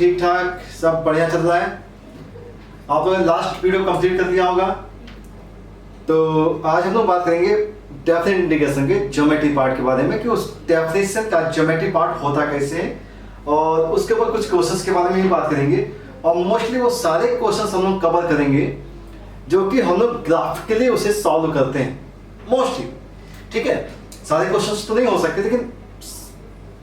ठीक ठाक, सब बढ़िया चल रहा है। आप लोगों ने लास्ट वीडियो कंप्लीट कर लिया होगा। तो आज हम लोग बात करेंगे डेफिनेट इंटीग्रेशन के ज्योमेट्री पार्ट के बारे में कि उस डेफिनेशन का ज्योमेट्री पार्ट होता कैसे है, और उसके ऊपर कुछ क्वेश्चंस के बारे में भी बात करेंगे। और मोस्टली वो सारे क्वेश्चंस हम लोग कवर करेंगे जो कि हम लोग ग्राफिकली उसे सॉल्व करते हैं मोस्टली। ठीक है, सारे क्वेश्चंस तो नहीं हो सकते, लेकिन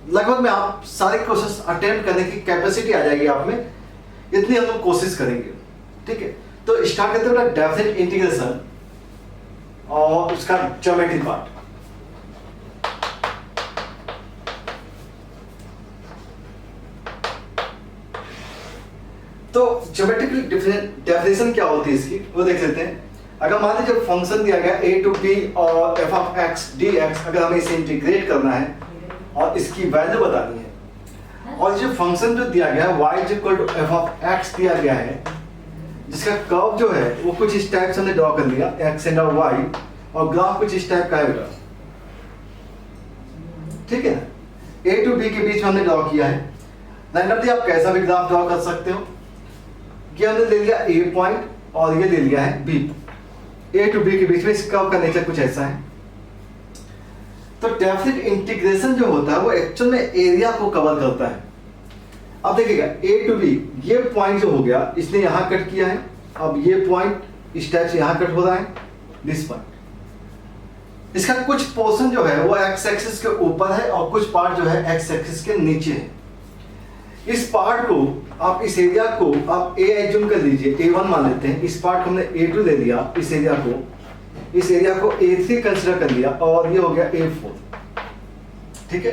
लगभग में आप सारे क्वेश्चंस अटेम्प्ट करने की कैपेसिटी आ जाएगी आप में, इतनी हम लोग कोशिश करेंगे। ठीक है, तो स्टार्ट करते हैं डेफिनेट इंटीग्रेशन और उसका ज्योमेट्री पार्ट। तो ज्योमेट्रिकल डेफिनेशन क्या होती है इसकी, वो देख लेते हैं। अगर मान लीजिए फंक्शन दिया गया a टू b और f ऑफ x dx, अगर हमें इसे इंटीग्रेट करना है और इसकी वैल्यू बतानी है, और जो फंक्शन जो दिया गया है y equal to f of x दिया गया है, जिसका कर्व जो है वो कुछ इस टाइप से हमने ड्रॉ कर लिया x एंड y, और ग्राफ कुछ इस टाइप का है बेटा। ठीक है ना, a टू b के बीच में हमने ड्रॉ किया है। रैंडमली आप कैसा भी ग्राफ ड्रॉ कर सकते हो। ये हमने ले लिया a पॉइंट और ये ले लिया है b, a टू b के बीच में इस कर्व का नेचर कुछ ऐसा है। तो डेफिनेट इंटीग्रेशन जो होता है वो एक्चुअल में एरिया को कवर करता है। अब देखिएगा a टू b, ये पॉइंट जो हो गया इसने यहां कट किया है, अब ये पॉइंट इस टाइप से यहां कट हो रहा है, दिस पॉइंट। इसका कुछ पोर्शन जो है वो एक्स एक्सिस के ऊपर है और कुछ पार्ट जो है एक्स एक्सिस के नीचे है। इस पार्ट को आप, इस एरिया को आप a एज्यूम कर लीजिए, a1 मान लेते हैं। इस पार्ट को हमने a2 ले लिया, इस एरिया को a3 कंसीडर कर लिया, और ये हो गया a4। ठीक है,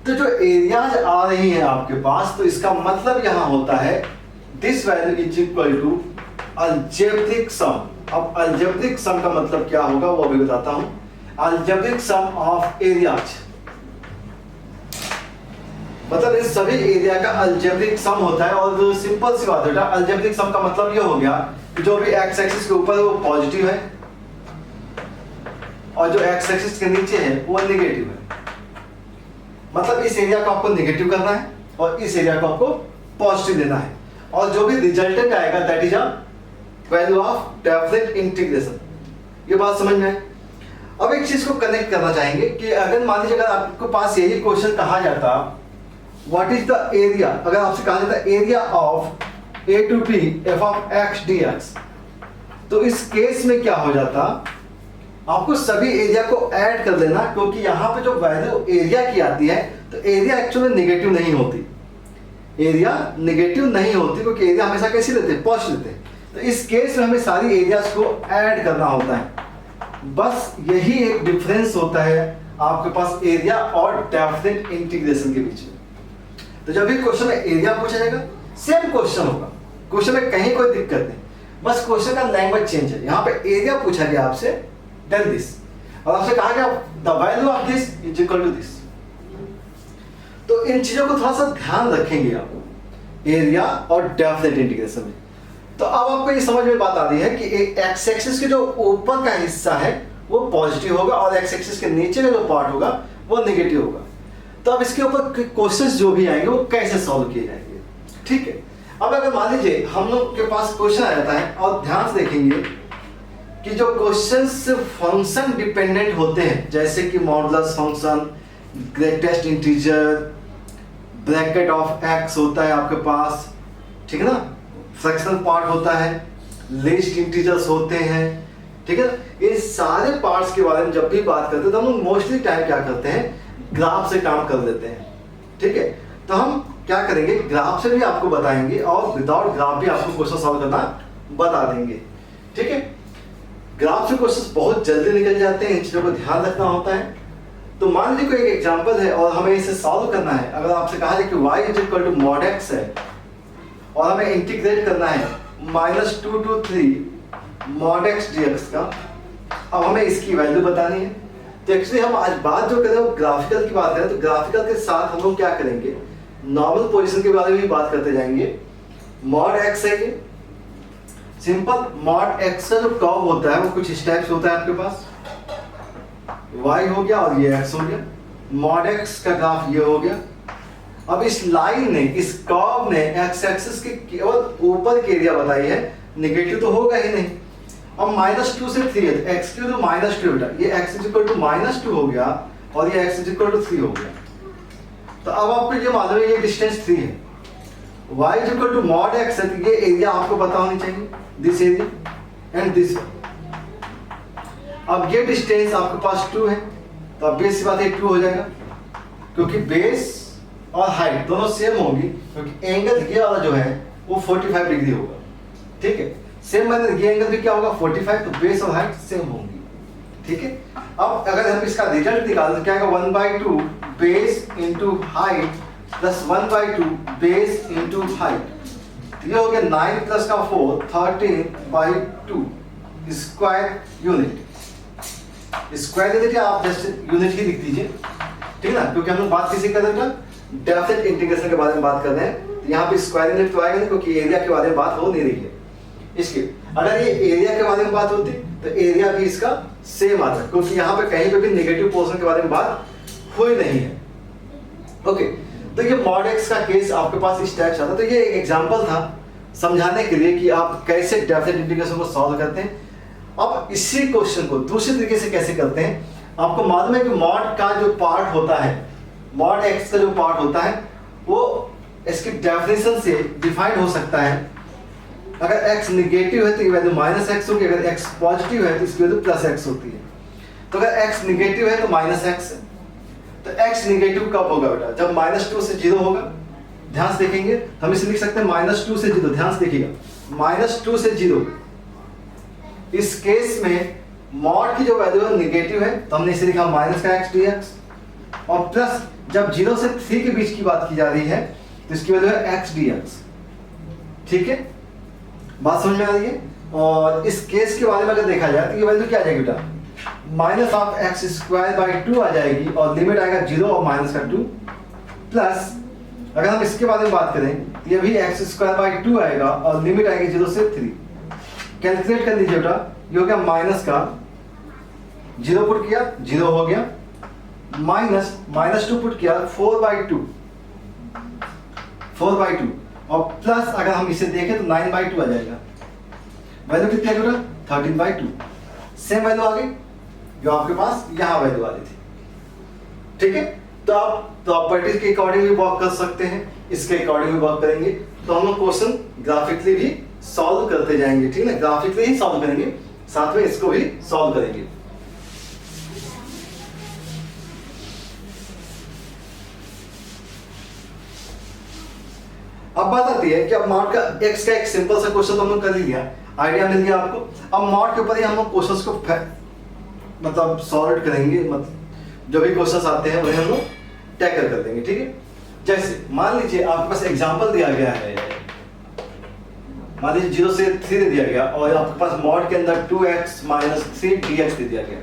तो जो एरियाज आ रही हैं आपके पास, तो इसका मतलब यहां होता है this value is equal to algebraic sum. अब अलजेब्रिक सम का मतलब क्या होगा वो भी बताता हूं। अलजेब्रिक सम ऑफ एरियाज मतलब इस सभी एरिया का अलजेब्रिक सम होता है। और सिंपल सी बात है, अलजेब्रिक सम का मतलब ये हो गया कि जो भी एक्स एक्सिस के ऊपर है वो पॉजिटिव है और जो एक्स एक्सिस के नीचे है वो नेगेटिव है। मतलब इस एरिया को आपको नेगेटिव करना है और इस एरिया को आपको पॉजिटिव देना है, और जो भी रिजल्टेंट आएगा that is a value of definite integration. ये बात समझ में है। अब एक चीज को कनेक्ट करना चाहेंगे कि अगर मान लीजिए अगर आपके पास यही क्वेश्चन कहा जाता व्हाट इज द एरिया, अगर आपसे कहा जाता area of a to b f of x dx, तो इस केस में क्या हो जाता, आपको सभी एरिया को ऐड कर लेना, क्योंकि यहां पे जो वैल्यू एरिया की आती है तो एरिया एक्चुअली नेगेटिव नहीं होती। एरिया नेगेटिव नहीं होती क्योंकि एरिया हमेशा कैसी लेते हैं, पॉजिटिव लेते हैं। तो इस केस में हमें सारी एरियाज को ऐड करना होता है। बस यही एक डिफरेंस होता है आपके पास एरिया और डेफिनेट इंटीग्रेशन के बीच में। तो जब भी क्वेश्चन में एरिया पूछा जाएगा, सेम क्वेश्चन होगा, क्वेश्चन में कहीं कोई दिक्कत नहीं, बस क्वेश्चन का लैंग्वेज चेंज है। यहाँ पे एरिया पूछा गया आपसे, देन दिस, और आपसे कहा गया the value of this is equal to this. तो इन चीजों को थोड़ा सा ध्यान रखेंगे आप एरिया और डेफिनेट इंटीग्रेशन में। तो अब आपको ये समझ में बात आ रही है कि एक्स एक्सिस के जो ऊपर का हिस्सा है वो पॉजिटिव होगा और एक्स एक्सिस के नीचे का जो पार्ट होगा वो नेगेटिव होगा। तो अब इसके ऊपर क्वेश्चंस जो भी आएंगे वो कैसे सॉल्व किए जाएंगे। ठीक है, अब अगर मान लीजिए हम लोग के पास क्वेश्चन आ जाता है, और ध्यान से देखेंगे कि जो क्वेश्चंस फंक्शन डिपेंडेंट होते हैं, जैसे कि modulus function, greatest integer, bracket of x होता है आपके पास, ठीक है ना, फ्रैक्शनल पार्ट होता है, लिस्ट इंटीजर्स होते हैं। ठीक है, इन सारे पार्ट्स के बारे में जब भी बात करते हैं तो हम लोग मोस्टली टाइम क्या करते हैं, ग्राफ से काम कर लेते हैं। ठीक है, तो हम क्या करेंगे, ग्राफ से भी आपको बताएंगे और विदाउट ग्राफ भी आपको क्वेश्चन सॉल्व करना बता देंगे। ठीक है, ग्राफ से क्वेश्चन बहुत जल्दी निकल जाते हैं, इन चीजों को ध्यान रखना होता है। तो मान लीजिए कोई एक एग्जांपल है और हमें इसे सॉल्व करना है। अगर आपसे कहा जाए कि y is equal to mod x है और हमें इंटीग्रेट करना है -2 to 3 मॉड x dx का, अब हमें इसकी वैल्यू बतानी है। तो एक्चुअली हम आज बात जो कर रहे हैं वो ग्राफिकल की बात करें, तो ग्राफिकल के साथ हम लोग क्या करेंगे, नॉर्मल पोजीशन के बारे में भी बात करते जाएंगे। मॉड x है, ये सिंपल मॉड x का जो कर्व होता है वो कुछ इस टाइप से होता है आपके पास, y हो गया और ये x हो गया। मॉड x का ग्राफ ये हो गया, अब इस लाइन ने, इस कर्व ने एक्स एक्सिस के केवल ऊपर की एरिया बताई है, नेगेटिव तो होगा ही नहीं। अब -2 से 3 है, एक्स क्यू तो -2 बेटा, ये x इज इक्वल टू -2 हो गया और ये x इज इक्वल टू 3 हो गया। तो अब आपको ये मालूम है ये डिस्टेंस 3 है, y is equal to mod x है, तो ये एरिया आपको पता होनी चाहिए, दिस एरिया एंड दिस। अब ये डिस्टेंस आपके पास 2 है, तो अब बेस की बात है 2 हो जाएगा, क्योंकि बेस और हाइट दोनों सेम होगी, क्योंकि एंगल ये वाला जो है वो 45 डिग्री होगा, ठीक है। सेम मतलब ये एंगल भी क्या होगा 45, तो बेस और हाइट सेम होंगी, ठीक है। अब अगर हम इसका रिजल्ट निकालें तो क्या आएगा 1/2 base into height plus 1/2 base into height. ये हो गया 9 प्लस का 4 13/2 स्क्वायर यूनिट। स्क्वायर यूनिट आप जस्ट यूनिट ही लिख दीजिए, ठीक है ना, क्योंकि हम लोग बात किसी कर रहे हैं डेफिनेट इंटीग्रेशन के बारे में बात कर रहे हैं, तो यहाँ पे स्क्वायर यूनिट तो आएगा नहीं, क्योंकि एरिया के बारे में बात हो नहीं रही है। इसके अगर ये एरिया के बारे में बात होती तो एरिया भी इसका सेम आता, क्योंकि यहाँ पे कहीं पे भी नेगेटिव पोर्शन के बारे में बात हुई नहीं है। ओके, तो ये मॉड एक्स का केस आपके पास इस टाइप से आता है। तो ये एक एग्जांपल था समझाने के लिए कि आप कैसे डेफिनेट इंटीग्रेशन को सॉल्व करते हैं। अब इसी क्वेश्चन को दूसरे तरीके से कैसे करते हैं, आपको मालूम है कि मॉड का जो पार्ट होता है, मॉड एक्स का जो पार्ट होता है वो इसकी डेफिनेशन से डिफाइन हो सकता है। अगर x नेगेटिव है तो ये वैल्यू -x होगी, अगर x पॉजिटिव है तो इसकी वैल्यू +x होती है। तो अगर x नेगेटिव है तो -x है, तो x नेगेटिव कब होगा बेटा, जब -2 से 0 होगा। ध्यान से देखेंगे, हम इसे लिख सकते हैं -2 से 0, ध्यान से देखिएगा -2 से 0। इस केस में मॉड की जो वैल्यू है नेगेटिव है, तो हमने इसे लिखा -x dx, और प्लस जब 0 से 3 के बीच की बात की जा रही है तो इसकी वैल्यू है x dx, ठीक है, बात समझ में आ रही है। और इस केस के बारे में अगर देखा जाए तो ये वैल्यू क्या आ जाएगी बेटा, -(x²/2) आ जाएगी, और लिमिट आएगा 0 और -2, प्लस अगर हम इसके बारे में बात करें तो ये भी (x²/2) आएगा और लिमिट आएगी 0 से 3। कैलकुलेट कर लीजिए बेटा, ये हो गया माइनस का 0 पुट किया 0 हो गया, -2 पुट किया 4/2 और प्लस अगर हम इसे देखें तो 9/2 आ जाएगा। वैल्यू कितनी है बेटा 13/2। सेम वैल्यू आ गई जो आपके पास यहाँ वैल्यू आ रही थी, ठीक है। तो आप प्रॉपर्टीज के अकॉर्डिंग भी वर्क कर सकते हैं, इसके अकॉर्डिंग भी वर्क करेंगे। तो हम लोग क्वेश्चन ग्राफिकली भी सॉल्व करते जाएंगे, ठीक है, ग्राफिकली ही सॉल्व करेंगे, साथ में इसको भी सॉल्व करेंगे। अब बात आती है कि अब मॉड का एक्स का एक सिंपल सा क्वेश्चन तो हम लोग कर ही लिया, आइडिया मिल गया आपको। अब मॉड के ऊपर ही हम लोग क्वेश्चंस को मतलब सॉल्व करेंगे, मतलब जो भी क्वेश्चंस आते हैं उन्हें हम लोग टैकल कर देंगे, ठीक है। जैसे मान लीजिए आपके पास एग्जांपल दिया गया है, मान लीजिए 0 से 3 दे दिया गया और आपके पास मॉड के अंदर 2x - 3 dx दे दिया गया,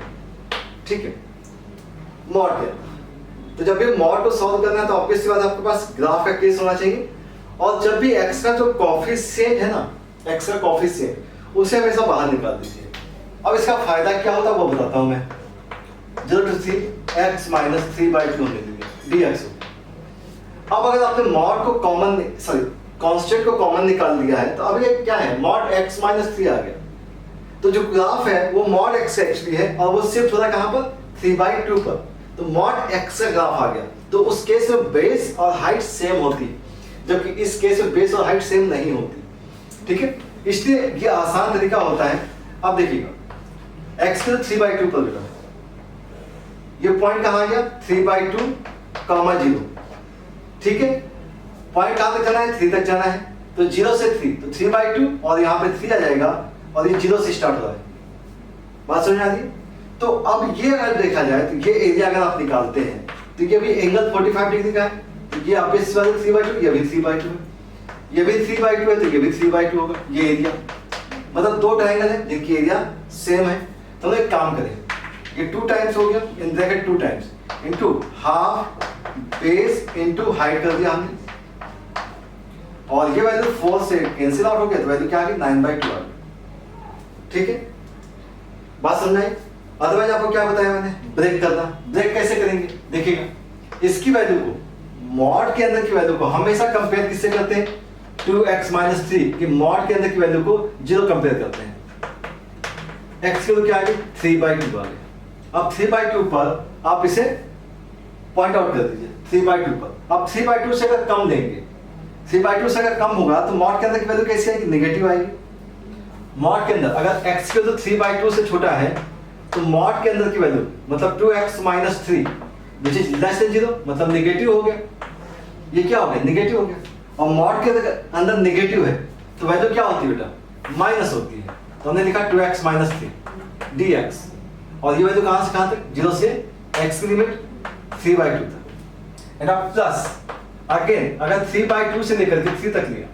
ठीक है, मॉड के। तो जब भी मॉड को सॉल्व करना है तो ऑब्वियसली बात आपके पास ग्राफ का केस होना चाहिए, और जब भी x का जो कोएफिशिएंट है ना, x का कोएफिशिएंट उसे हमेशा बाहर निकाल दीजिए। अब इसका फायदा क्या होता है वो बताता हूं मैं। 0 to 3 x - 3/2 होने दीजिए dx। अब अगर आपने मॉड को कॉमन कांस्टेंट को कॉमन निकाल लिया है तो अब ये क्या है, मॉड x - 3 आ गया। तो जो ग्राफ है वो मॉड x एक्चुअली है और वो शिफ्ट हो रहा है कहां पर 3/2 पर, तो मॉड x का ग्राफ आ गया। तो उस केस में बेस और हाइट सेम होती है, जबकि इस केस में बेस और हाइट सेम नहीं होती, ठीक है। इसलिए ये आसान तरीका होता है। अब देखिएगा x के 3/2 पर बेटा ये पॉइंट कहां आ गया 3/2, 0, ठीक है। पॉइंट कहां तक जाना है 3 तक जाना है, तो 0 से 3 तो 3/2 और यहाँ पे 3 आ जाएगा और ये 0 से स्टार्ट हो रहा है। बात समझ आ रही है। तो अब ये अगर देखा जाए तो ये एरिया अगर आप निकालते हैं तो ये भी एंगल 45 डिग्री का है, तो ये आप इस वाले 3/2, ये भी 3/2 है, ये भी 3/2 है, तो ये भी 3/2 होगा। ये एरिया मतलब दो ट्रायंगल है जिनकी एरिया सेम है। तो एक काम करें, ये 2 टाइम्स हो गया, in bracket 2 times into half base into height कर दिया हमने, और ये वैल्यू 4 से कैंसिल आउट हो गया, तो वैल्यू क्या आ गई 9/2 आ गई, ठीक है। बात समझ आई। अदरवाइज आपको क्या बताया मैंने, ब्रेक करना। ब्रेक कैसे करेंगे देखिएगा, इसकी वैल्यू को मॉड के अंदर की वैल्यू को हमेशा कंपेयर किससे करते हैं, 2x माइनस 3 की मॉड के अंदर की वैल्यू को 0 कंपेयर करते हैं। x की वैल्यू क्या आ गई, 3/2 आ गई। अब 3/2 पर आप इसे पॉइंट आउट कर दीजिए, 3/2 पर। अब 3/2 से अगर कम देंगे, 3/2 से अगर कम होगा तो मॉड के अंदर की वैल्यू कैसी आएगी, नेगेटिव आएगी। मॉड के अंदर अगर x की वैल्यू 3/2 से छोटा है तो मॉड के अंदर की वैल्यू मतलब 2x minus 3 which is less than 0 मतलब नेगेटिव हो गया। ये क्या हो गया, नेगेटिव हो गया। और मॉड के अंदर नेगेटिव है तो वैल्यू क्या होती है बेटा, माइनस होती है। तो हमने लिखा 2x माइनस 3 dx, और ये वैल्यू कहां से कहां तक, 0 से x की लिमिट 3/2 तक। एंड अब प्लस अगेन अगर 3/2 से लेकर के 3 तक लिया,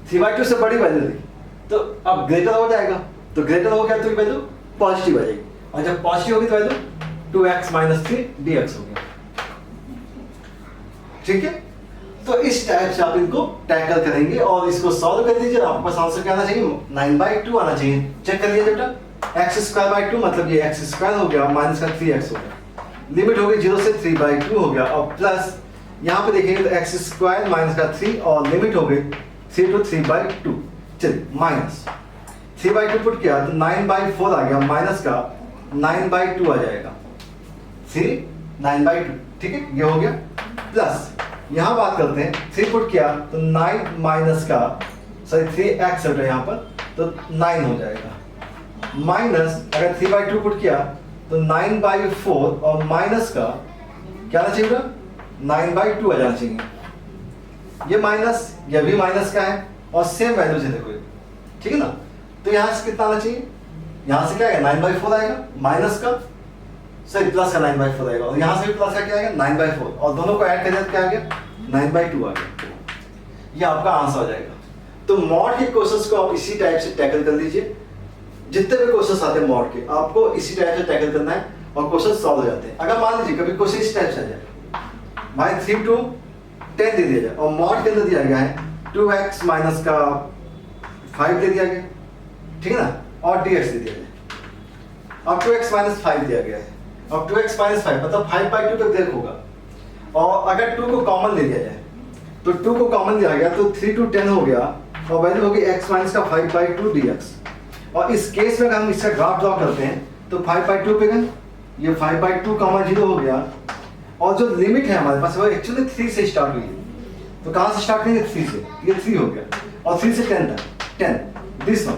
3/2 से बड़ी वैल्यू ली तो अब ग्रेटर हो जाएगा, तो ग्रेटर हो गया तो ये वैल्यू पॉजिटिव आ जाएगी, और जब पॉजिटिव होगी तो वैल्यू 2x माइनस 3 dx हो गया। ठीक है, तो इस टाइप से आप इनको टैकल करेंगे और इसको सॉल्व कर दीजिए। आपके पास आंसर क्या आना चाहिए, 9/2 आना चाहिए। चेक कर लीजिए बेटा, x² 2 मतलब ये x² हो गया माइनस का 3x हो गया, लिमिट हो गई 0 से 3/2 हो गया, और प्लस यहाँ पे देखेंगे तो x² माइनस का 3 और लिमिट हो गई 3 to 3/2। चलिए माइनस 3/2 पुट किया तो 9/4 आ गया, माइनस का 9/2 आ जाएगा, 3 9/2। ठीक है, ये हो गया। प्लस यहाँ बात करते हैं, 3 पुट किया तो 9 माइनस का 3x है यहाँ पर तो 9 हो जाएगा, माइनस अगर 3/2 पुट किया तो 9/4 और माइनस का क्या आना चाहिए, 9/2 आ जाना चाहिए। ये माइनस, ये भी माइनस का है और सेम वैल्यू से देखो, ठीक है ना। तो यहाँ से कितना आना चाहिए, यहाँ से क्या आएगा 9/4 आएगा, माइनस का सॉरी प्लस का 9/4 आएगा, और यहाँ से भी प्लस का क्या आएगा 9/4, और दोनों को ऐड करें तो क्या आ गया 9/2 आ गया। ये आपका आंसर आ जाएगा। तो मॉड के क्वेश्चंस को आप इसी टाइप से टैकल कर लीजिए। जितने भी क्वेश्चंस आते हैं मॉड के आपको इसी टाइप से टैकल करना है और क्वेश्चन सॉल्व हो जाते हैं। अगर मान लीजिए कभी क्वेश्चन इस टाइप से आ जाए, भाई 3 to 10 दे दिया जाए और मॉड के अंदर दिया गया है 2x माइनस का 5 दे दिया गया, ठीक है ना, और dx दे दिया जाए। अब 2x माइनस 5 दिया गया है, अब 2x माइनस 5 मतलब 5/2 का ब्रेक होगा, और अगर 2 को कॉमन ले लिया जाए तो 2 को कॉमन लिया गया तो 3 to 10 हो गया, और वैल्यू होगी x माइनस का 5/2 dx। और इस केस में अगर हम इसका ग्राफ ड्रॉ करते हैं तो 5/2 पे गए, ये 5/2 कॉमा 0 हो गया, और जो लिमिट है हमारे पास वो एक्चुअली 3 से स्टार्ट हुई है। तो कहाँ से स्टार्ट करेंगे, 3 से, ये 3 हो गया, और 3 से 10 तक, 10 this one,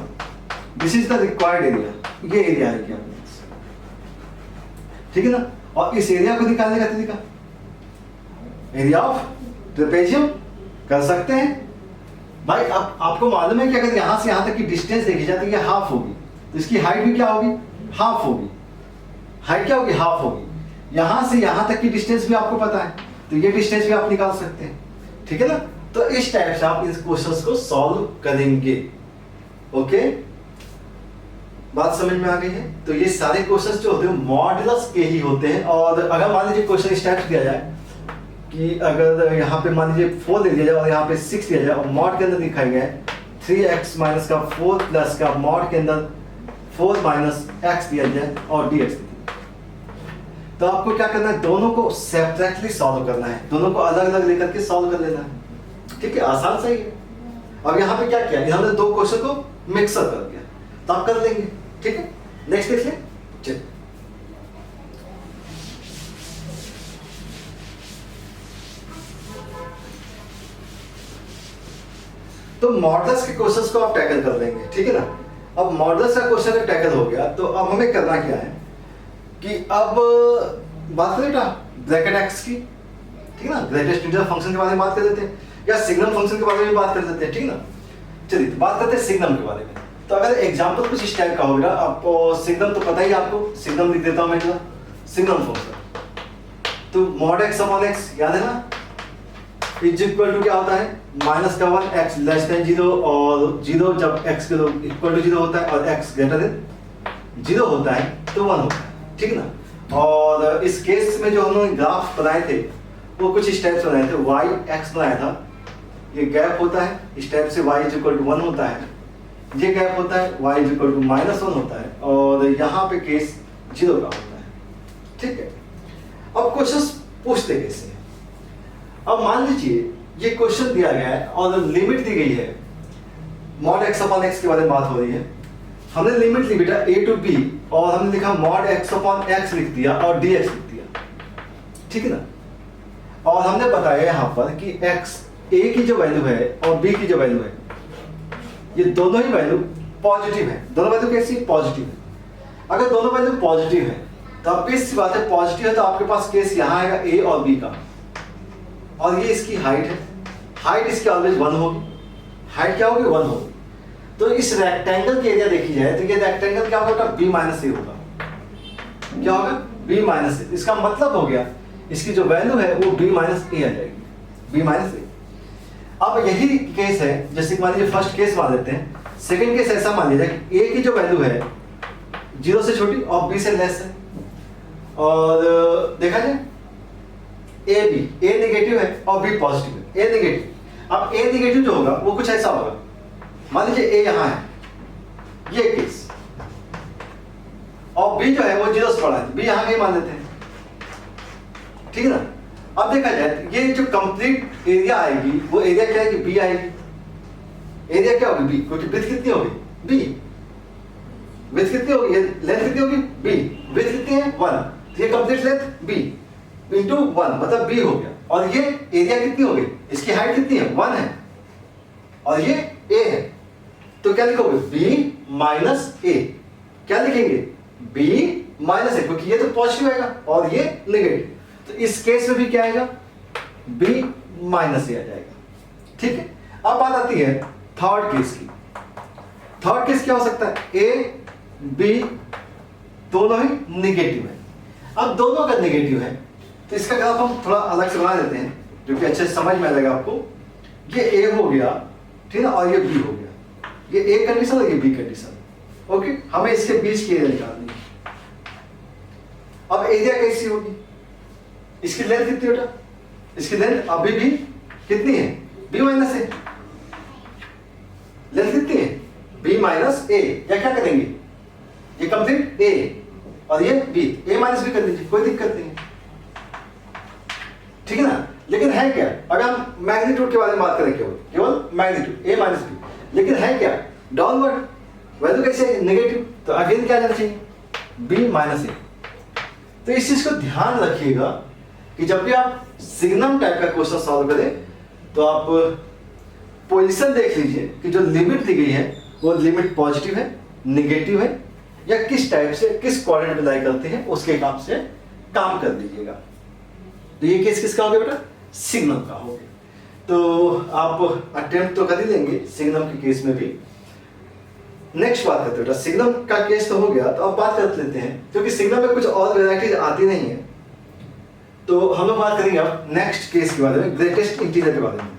this is the required area, ये एरिया है क्या, ठीक है ना। और इस एरिया को निकालने का तरीका एरिया ऑफ ट्रेपेजियम कर सकते हैं। भाई अब आपको मालूम है कि अगर यहां से यहां तक की डिस्टेंस देखी जाए तो ये हाफ होगी, तो इसकी हाइट भी क्या होगी, हाफ होगी। हाइट क्या होगी, हाफ होगी। यहां से यहां तक की डिस्टेंस भी आपको पता है, तो ये डिस्टेंस भी आप निकाल सकते हैं, ठीक है ना। तो इस टाइप से आप इस क्वेश्चंस को सॉल्व करेंगे। ओके, बात समझ में आ गई है। तो ये सारे क्वेश्चंस जो होते हैं मॉडुलस के ही होते हैं। और अगर मान लीजिए क्वेश्चन इस टाइप से दिया जाए कि अगर यहाँ पे मान लीजिए 4 दे दिया जाए और यहाँ पे 6 दिया जाए, और मॉड के अंदर दिखाया गया है 3x माइनस का 4 प्लस का मॉड के अंदर 4 माइनस x दिया जाए और dx दिया, तो आपको क्या करना है, दोनों को सेपरेटली सॉल्व करना है, दोनों को अलग अलग लेकर के सॉल्व कर लेना है, ठीक है, आसान सही है। अब यहाँ पे क्या किया, इन्होंने दो क्वेश्चन को मिक्सअप कर दिया, तो आप कर लेंगे, ठीक है। नेक्स्ट देख लें, चलिए। तो मॉडल्स के क्वेश्चंस को आप टैकल कर लेंगे, ठीक है ना। अब मॉडल्स का क्वेश्चन जब टैकल हो गया तो अब हमें करना क्या है कि अब बात करें बेटा ब्रैकेट एक्स की, ठीक है ना, ग्रेटेस्ट इंटीजर फंक्शन के बारे में बात कर लेते हैं, या सिग्नम फंक्शन के बारे में बात कर लेते हैं, ठीक है ना। चलिए बात करते हैं सिग्नम के बारे में। तो अगर एग्जांपल कुछ इस टाइप का हो बेटा, आपको सिग्नम तो पता ही, आपको सिग्नम लिख देता हूं मैं, सिग्नम फंक्शन। तो मॉड एक्स अपॉन एक्स याद है ना, इज इक्वल टू क्या होता है, माइनस का 1 x लेस देन 0, और 0 जब x के इक्वल टू 0 होता है और x ग्रेटर देन 0 होता है तो 1 होता है, ठीक है ना। और इस केस में जो हम लोग ग्राफ बनाए थे वो कुछ इस टाइप से बनाए थे, y x बनाया था, ये गैप होता है, इस टाइप से y इज इक्वल टू 1 होता है, ये गैप होता है, y इज इक्वल टू -1 होता है, और यहाँ पे केस 0 का होता है, ठीक है। अब क्वेश्चन पूछते कैसे हैं, अब मान लीजिए ये क्वेश्चन दिया गया है और लिमिट दी गई है, मॉड x अपॉन x के बारे में बात हो रही है। हमने लिमिट ली बेटा a टू b और हमने लिखा मॉड x अपॉन x लिख दिया और dx लिख दिया, ठीक है ना। और हमने बताया यहाँ पर कि x a की जो वैल्यू है और b की जो वैल्यू है, ये दोनों ही वैल्यू पॉजिटिव है। दोनों वैल्यू कैसी है? पॉजिटिव है। अगर दोनों वैल्यू पॉजिटिव है तो अब इस बात है पॉजिटिव है तो आपके पास केस यहाँ आएगा a और b का, और ये इसकी हाइट है, हाइट इसकी ऑलवेज 1 होगी। हाइट क्या होगी? 1 होगी। तो इस रेक्टेंगल की एरिया देखी जाए तो ये रेक्टेंगल क्या होगा? b माइनस ए होगा। क्या होगा? b माइनस ए। इसका मतलब हो गया इसकी जो वैल्यू है वो b माइनस ए आ जाएगी, b माइनस ए। अब यही केस है, जैसे मान लीजिए फर्स्ट केस मान लेते हैं, सेकंड केस ऐसा मान लीजिए कि a की जो वैल्यू है 0 से छोटी और b से लेस है, और देखा जाए a नेगेटिव है और b पॉजिटिव है, a नेगेटिव। अब a नेगेटिव जो होगा वो कुछ ऐसा होगा, मान लीजिए a यहाँ है, ये केस, और b जो है वो 0 से बड़ा है, b यहाँ कहीं मान लेते हैं, ठीक है ना। अब देखा जाए ये जो कंप्लीट एरिया आएगी वो एरिया क्या है कि b आएगी। एरिया क्या होगी? b, क्योंकि विड्थ कितनी होगी? b। विड्थ कितनी होगी? लेंथ कितनी होगी? b। विड्थ कितनी है? 1। तो ये कंप्लीट लेंथ b इंटू 1 मतलब b हो गया। और ये एरिया कितनी होगी? इसकी हाइट कितनी है? 1 है, और ये a है। तो क्या लिखोगे? b minus a। क्या लिखेंगे? b माइनस a, क्योंकि ये तो पॉजिटिव आएगा और ये नेगेटिव। तो इस केस में भी क्या आएगा? b माइनस a आ जाएगा, ठीक है। अब बात आती है थर्ड केस की। थर्ड केस क्या हो सकता है? a b दोनों ही नेगेटिव है। अब दोनों का नेगेटिव है तो इसका ग्राफ हम थोड़ा अलग से बना देते हैं जो कि अच्छे से समझ में आएगा आपको। ये a हो गया, ठीक है, और ये b हो गया। ये a कंडीशन और ये b कंडीशन। ओके, हमें इसके बीच की एरिया निकालनी है। अब एरिया कैसी होगी? इसकी लेंथ कितनी बेटा? इसकी लेंथ अभी भी कितनी है? b माइनस ए। लेंथ कितनी है? b माइनस ए। या क्या करेंगे? ये कंप्लीट a और ये b, a माइनस b कर दीजिए, कोई दिक्कत नहीं है, ठीक है ना। लेकिन है क्या? अगर हम मैग्नीट्यूड के बारे में बात करें, केवल मैग्नीट्यूड a माइनस b, लेकिन है क्या? डाउनवर्ड वैल्यू कैसे है? नेगेटिव। तो अगेन क्या जाना चाहिए? b माइनस ए। तो इस चीज को ध्यान रखिएगा कि जब भी आप सिग्नम टाइप का क्वेश्चन सॉल्व करें तो आप पोजीशन देख लीजिए कि जो लिमिट दी गई है वो लिमिट पॉजिटिव है, नेगेटिव है, या किस टाइप से, किस क्वाड्रेंट में लाई करते हैं, उसके हिसाब से काम कर लीजिएगा। तो ये केस किसका हो गया बेटा? सिग्नम का हो गया। तो आप अटेम्प्ट तो कर ही लेंगे सिग्नम के केस में भी। नेक्स्ट बात करते हैं बेटा, सिग्नम का केस तो हो गया, तो अब बात कर लेते हैं, क्योंकि सिग्नम में कुछ और वेराइटीज आती नहीं है, तो हम लोग बात करेंगे अब नेक्स्ट केस के बारे में, ग्रेटेस्ट इंटीजर के बारे में।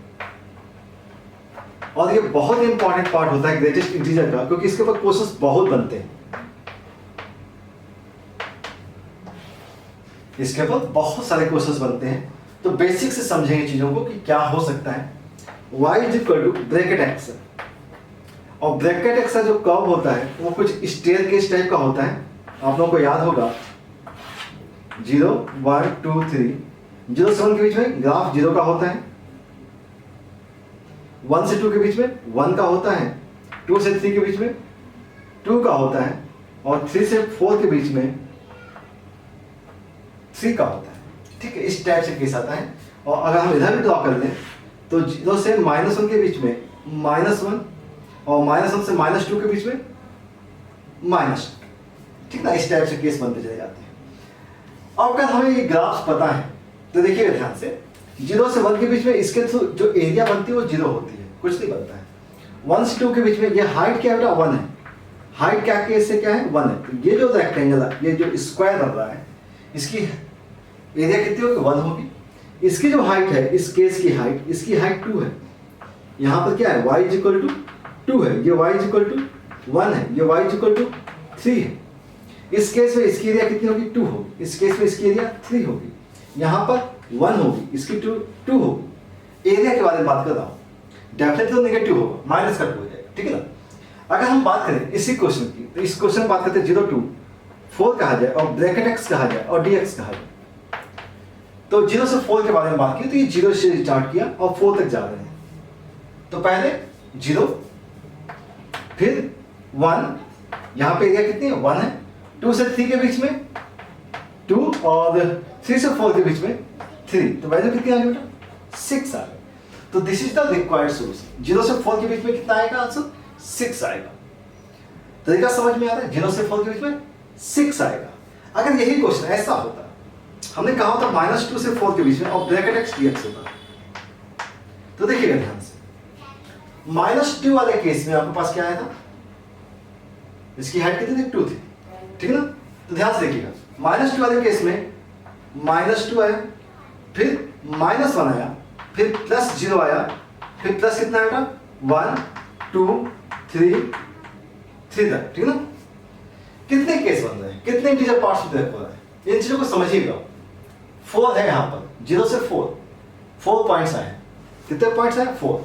और ये बहुत ही इंपॉर्टेंट पार्ट होता है ग्रेटेस्ट इंटीजर का, क्योंकि इसके ऊपर क्वेश्चंस बहुत बनते हैं। इसके ऊपर बहुत सारे क्वेश्चंस बनते हैं, तो बेसिक से समझेंगे चीजों को कि क्या हो सकता है। y is equal to bracket x, और ब्रैकेट x का जो कर्व होता है वो कुछ स्टेयरकेस टाइप का होता है। आप लोगों को याद होगा 0 1 2 3, 0 से 1 के बीच में ग्राफ 0 का होता है, 1 से 2 के बीच में 1 का होता है, 2 से 3 के बीच में 2 का होता है, और 3 से 4 के बीच में 3 का होता है, ठीक है। इस टाइप से केस आता है। और अगर हम इधर भी ड्रॉ कर लें तो 0 से -1 के बीच में -1, और -1 से -2 के बीच में -2, ठीक ना। इस टाइप से केस बनते चले जाते हैं। अब अगर हमें ये ग्राफ्स पता है तो देखिएगा ध्यान से, 0 से 1 के बीच में इसके थ्रू जो एरिया बनती है वो 0 होती है, कुछ नहीं बनता है। 1 से 2 के बीच में ये हाइट क्या है बेटा? 1 है। हाइट क्या केस से क्या है? 1 है। तो ये जो रेक्टेंगल है, ये जो स्क्वायर बन रहा है, इसकी एरिया कितनी होगी? 1 होगी। इसकी जो हाइट है, इस केस की हाइट, इसकी हाइट 2 है। यहाँ पर क्या है? y इज इक्वल टू 2 है, ये y इज इक्वल टू 1 है, ये y इज इक्वल टू 3 है। इस केस में इसकी एरिया कितनी होगी? 2 होगी। इस केस में इसकी एरिया 3 होगी। यहाँ पर 1 होगी, इसकी 2 होगी। एरिया के बारे में बात कर रहा हूँ, डेफिनेटली तो नेगेटिव होगा, माइनस कट हो जाएगा, ठीक है ना। अगर हम बात करें इसी क्वेश्चन की, तो इस क्वेश्चन में बात करते हैं 0 2 4 कहा जाए और ब्रैकेट x कहा जाए और dx कहा जाए। तो 0 से 4 के बारे में बात की, तो ये 0 से स्टार्ट किया और 4 तक जा रहे हैं। तो पहले 0, फिर 1, यहाँ पे एरिया कितनी है 1 है, 2 से 3 के बीच में 2 और 3 से 4 के बीच में 3, तो वैल्यू कितनी आ गई बेटा 6 आ गई। तो this is the required source. 0 से 4 के बीच में कितना आएगा आंसर 6 आएगा। तरीका समझ में आ रहा है, 0 से 4 के बीच में 6 आएगा। अगर यही क्वेश्चन ऐसा होता, हमने कहा होता -2 से 4 के बीच में और ब्रैकेट x dx होता, तो देखिएगा ध्यान से, -2 वाले केस में आपके पास क्या आया था, इसकी हाइट कितनी थी 2 थी, ठीक है ना। तो ध्यान से देखिएगा, -2 वाले केस में -2 आया, फिर -1 आया, फिर +0 आया, फिर प्लस कितना आएगा 1 2 3 3 तक, ठीक है ना। कितने केस बन रहे हैं, कितने इंटीजर पार्ट्स में हो रहा है, इन चीजों को समझिएगा। 4 है यहाँ पर, 0 से 4 पॉइंट्स आए, कितने पॉइंट्स आए 4,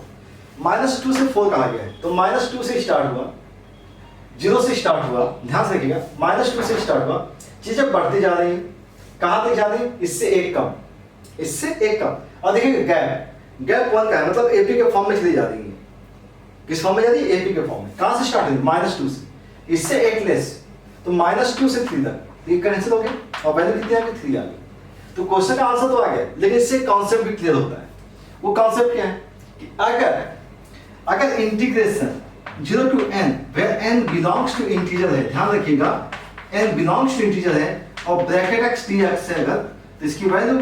-2 से 4 कहा गया है, तो -2 से स्टार्ट हुआ, 0 से स्टार्ट हुआ, ध्यान से देखिएगा, -2 से स्टार्ट हुआ, चीजें बढ़ती जा रही है, कहां तक जा रही है, इससे एक कम, इससे एक कम, और देखिए गैप 1 का है, मतलब एपी के फॉर्म में चली जा रही है। किस फॉर्म में जा रही है, एपी के फॉर्म में। कहां से स्टार्ट हुई, -2 से, इससे एक लेस, तो -2 से 3 तक, ये कैंसिल हो गया और वैल्यू कितनी आ गई 3 आ गई। तो क्वेश्चन का आंसर तो आ गया, लेकिन इससे कॉन्सेप्ट भी क्लियर होता है। वो कॉन्सेप्ट क्या है कि अगर integration 0 to n where n belongs to integer है, ध्यान रखिएगा n belongs to integer है और ब्रैकेट x dx है अगर, तो इसकी वैल्यू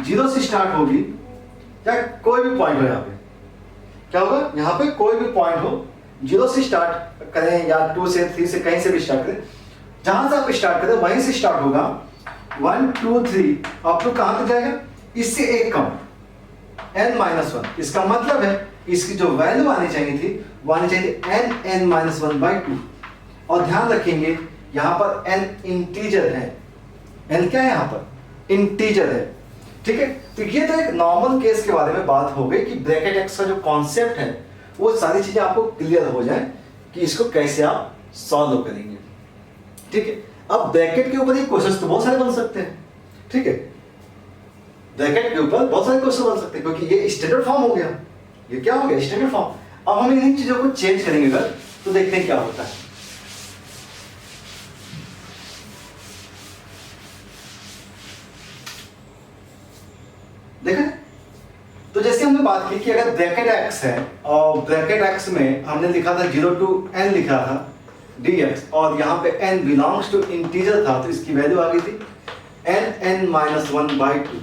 0 से स्टार्ट होगी, या कोई भी पॉइंट हो, यहाँ पे क्या होगा, यहाँ पे कोई भी पॉइंट हो, 0 से स्टार्ट करें या 2 से 3 से कहीं से भी स्टार्ट करें, जहां से आप स्टार्ट करें वहीं से स्टार्ट होगा, 1 2 3 अप टू कहां तक जाएगा, इससे एक कम n-1। इसका मतलब है इसकी जो वैल्यू आनी चाहिए थी वो आनी चाहिए n(n-1/2)। और ध्यान रखेंगे यहां पर n इंटीजर है, n क्या है यहाँ पर इंटीजर है, ठीक है। तो ये तो एक नॉर्मल केस के बारे में बात हो गई कि ब्रैकेट x का जो कॉन्सेप्ट है वो सारी चीजें आपको क्लियर हो जाए कि इसको कैसे आप सॉल्व करेंगे, ठीक है। अब ब्रैकेट के ऊपर ही क्वेश्चन तो बहुत सारे बन सकते हैं, ठीक है, ब्रैकेट के ऊपर बहुत सारे क्वेश्चन बन सकते हैं, क्योंकि ये स्टैंडर्ड फॉर्म हो गया, ये क्या हो गया स्टैंडर्ड फॉर्म। अब हम इन चीजों को चेंज करेंगे अगर, तो देखते हैं क्या होता है। देखें, तो जैसे हमने बात की कि अगर ब्रैकेट x है और ब्रैकेट x में हमने लिखा था 0 to n लिखा था dx, और यहाँ पे n बिलोंग्स टू इंटीजर था, तो इसकी वैल्यू आ गई थी n(n-1/2),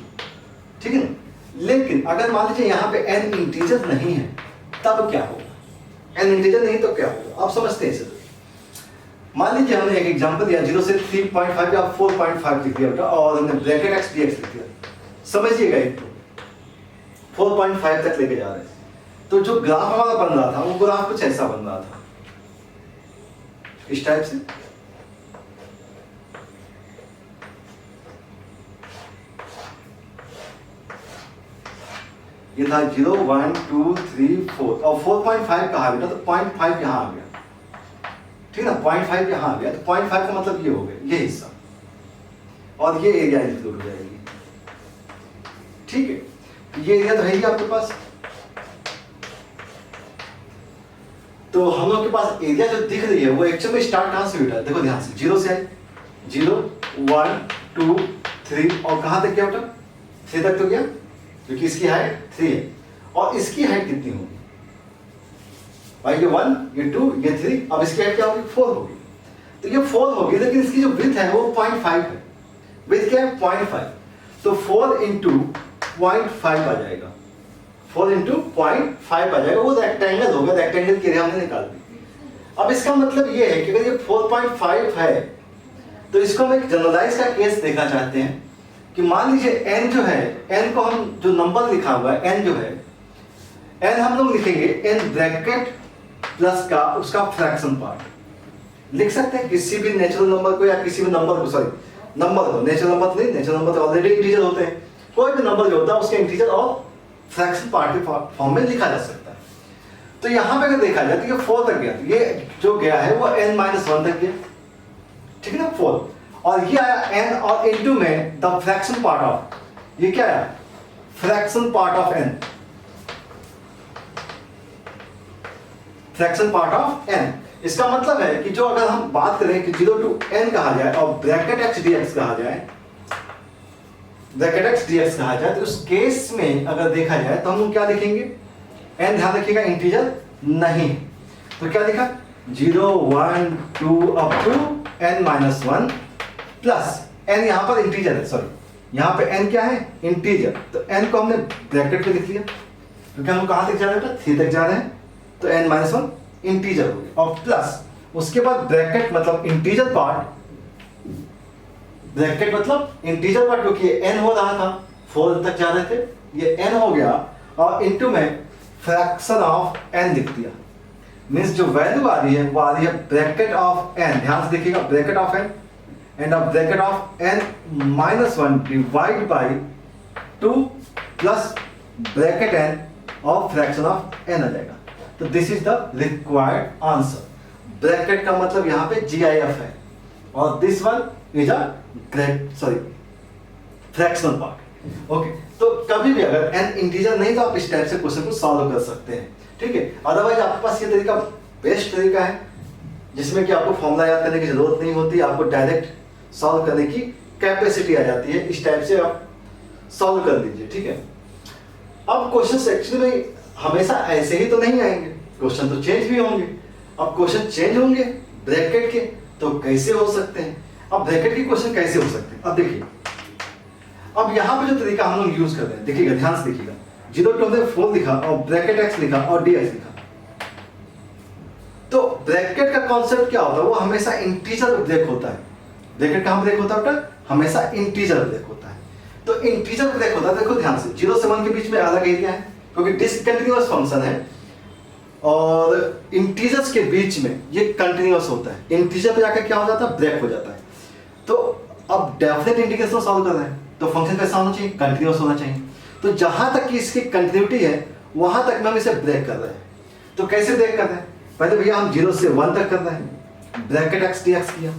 ठीक है ना। लेकिन अगर मान लीजिए यहाँ पे n इंटीजर नहीं है, तब क्या होगा, n इंटीजर नहीं तो क्या होगा, आप समझते हैं इसे। मान लीजिए हमने एक एग्जांपल दिया, 0 से 3.5 या 4.5 लिख दिया और हमने ब्रैकेट x dx लिख दिया, समझिएगा एक तो 4.5 तक लेके जा रहे हैं, तो जो ग्राफ हमारा बन रहा था वो ग्राफ कुछ ऐसा बन रहा था, इस टाइप से। ये था 0 1 2 3 4 और 4.5 कहा बेटा, तो 0.5 यहाँ आ गया, ठीक है ना, 0.5 यहाँ आ गया, तो 0.5 का मतलब ये हो गया ये हिस्सा, और ये एरिया इंक्लूड हो जाएगी, ठीक है। ये एरिया तो है ही आपके पास, तो हम लोग के पास एरिया जो दिख रही है वो एक्चुअल में स्टार्ट कहां से हुआ है, देखो ध्यान से, 0 से है, 0 1 2 3 और कहां तक गया बेटा 3 तक तो गया, क्योंकि इसकी हाइट 3 है, और इसकी हाइट कितनी होगी भाई, ये 1 ये 2 ये 3, अब इसकी हाइट क्या होगी 4 होगी, तो ये 4 होगी, लेकिन इसकी जो विड्थ है वो 0.5 है, विड्थ क्या है 0.5, तो 4 × 0.5 आ जाएगा, 4 × 0.5 आ जाएगा, वो रेक्टेंगल होगा, रेक्टेंगल की एरिया हमने निकाल दी। अब इसका मतलब ये है कि अगर ये 4.5 है तो इसको हम एक जनरलाइज का केस देखना चाहते हैं कि मान लीजिए n जो है, n को हम जो नंबर लिखा हुआ है n जो है, n हम लोग लिखेंगे n ब्रैकेट प्लस का उसका फ्रैक्शन पार्ट लिख सकते हैं, किसी भी नेचुरल नंबर को या किसी भी नंबर को, सॉरी नंबर को, नेचुरल नंबर नहीं, नेचुरल नंबर तो ऑलरेडी इंटीजर होते हैं, कोई भी नंबर जो होता है उसके इंटीजर और फ्रैक्शन पार्ट के फॉर्म में लिखा जा सकता है। तो यहाँ पे अगर देखा जाए तो ये 4 तक गया, तो ये जो गया है वो n-1 तक गया, ठीक है ना 4, और ये आया n और इनटू में द फ्रैक्शन पार्ट ऑफ, ये क्या है? Fraction part of n, fraction part of n। इसका मतलब है कि जो अगर हम बात करें कि 0 to n कहा जाए और ब्रैकेट x dx कहा जाए, ब्रैकेट x dx कहा जाए, तो उस केस में अगर देखा जाए तो हम क्या लिखेंगे? n ध्यान रखिएगा इंटीजर नहीं, तो क्या लिखा? 0 1 2 up to n minus 1 plus n, यहां पर इंटीजर है, सॉरी यहां पे n क्या है? इंटीजर। तो n को हमने ब्रैकेट में लिख लिया क्योंकि हम कहां तक जा रहे हैं? 3 तक जा रहे हैं, तो n माइनस 1 इंटीजर हो गया, और प्लस उसके बाद ब्रैकेट मतलब इंटीजर पार्ट, ब्रैकेट मतलब इंटीजर पार्ट क्योंकि ये n हो रहा था, 4 तक जा रहे थे, ये n हो गया, और इनटू में फ्रैक्शन ऑफ n लिख दिया। मींस जो वैल्यू आ रही है वो आ रही है ब्रैकेट ऑफ n, ध्यान से देखिएगा, ब्रैकेट ऑफ n एंड अब bracket of n minus 1 divide by 2 plus bracket n और फ्रैक्शन ऑफ n आ जाएगा। तो this is the required answer. Bracket का मतलब यहाँ पे GIF है, और this one is a fractional part. Okay, तो कभी भी अगर n इंटीजर नहीं तो आप इस टाइप से क्वेश्चन को सॉल्व कर सकते हैं, ठीक है। अदरवाइज आपके पास ये तरीका बेस्ट तरीका है जिसमें कि आपको फॉर्मूला याद करने की जरूरत नहीं होती, आपको डायरेक्ट सॉल्व करने की कैपेसिटी आ जाती है। इस टाइप से आप सॉल्व कर लीजिए, ठीक है। अब क्वेश्चंस एक्चुअली में हमेशा ऐसे ही तो नहीं आएंगे, क्वेश्चन तो चेंज भी होंगे। अब क्वेश्चन चेंज होंगे ब्रैकेट के, तो कैसे हो सकते हैं? अब ब्रैकेट के क्वेश्चन कैसे हो सकते हैं? अब देखिए, अब यहाँ पे जो तरीका हम लोग यूज कर रहे हैं, देखिएगा, ध्यान से देखिएगा, 0 to हमने 4 लिखा और ब्रैकेट x लिखा और dx लिखा, तो ब्रैकेट का कॉन्सेप्ट क्या होता है? वो हमेशा इंटीजर ब्रेक होता है। ब्रैकेट कहां ब्रेक होता है? हमेशा इंटीजर ब्रेक होता है। तो इंटीजर ब्रेक होता है, देखो ध्यान से, 0 से 1 के बीच में अलग एरिया है क्योंकि डिसकंटिन्यूअस फंक्शन है, और इंटीजर्स के बीच में ये कंटिन्यूअस होता है। इंटीजर पे जाकर क्या हो जाता है? ब्रेक हो जाता है। तो अब डेफिनेट इंटीग्रेशन सॉल्व कर रहे हैं, तो फंक्शन कैसा होना चाहिए? कंटिन्यूअस होना चाहिए। तो जहां तक कि इसकी कंटिन्यूटी है वहां तक में हम इसे ब्रेक कर रहे हैं। तो कैसे ब्रेक कर रहे हैं? पहले भैया हम 0 से 1 तक कर रहे हैं, ब्रैकेट x dx किया,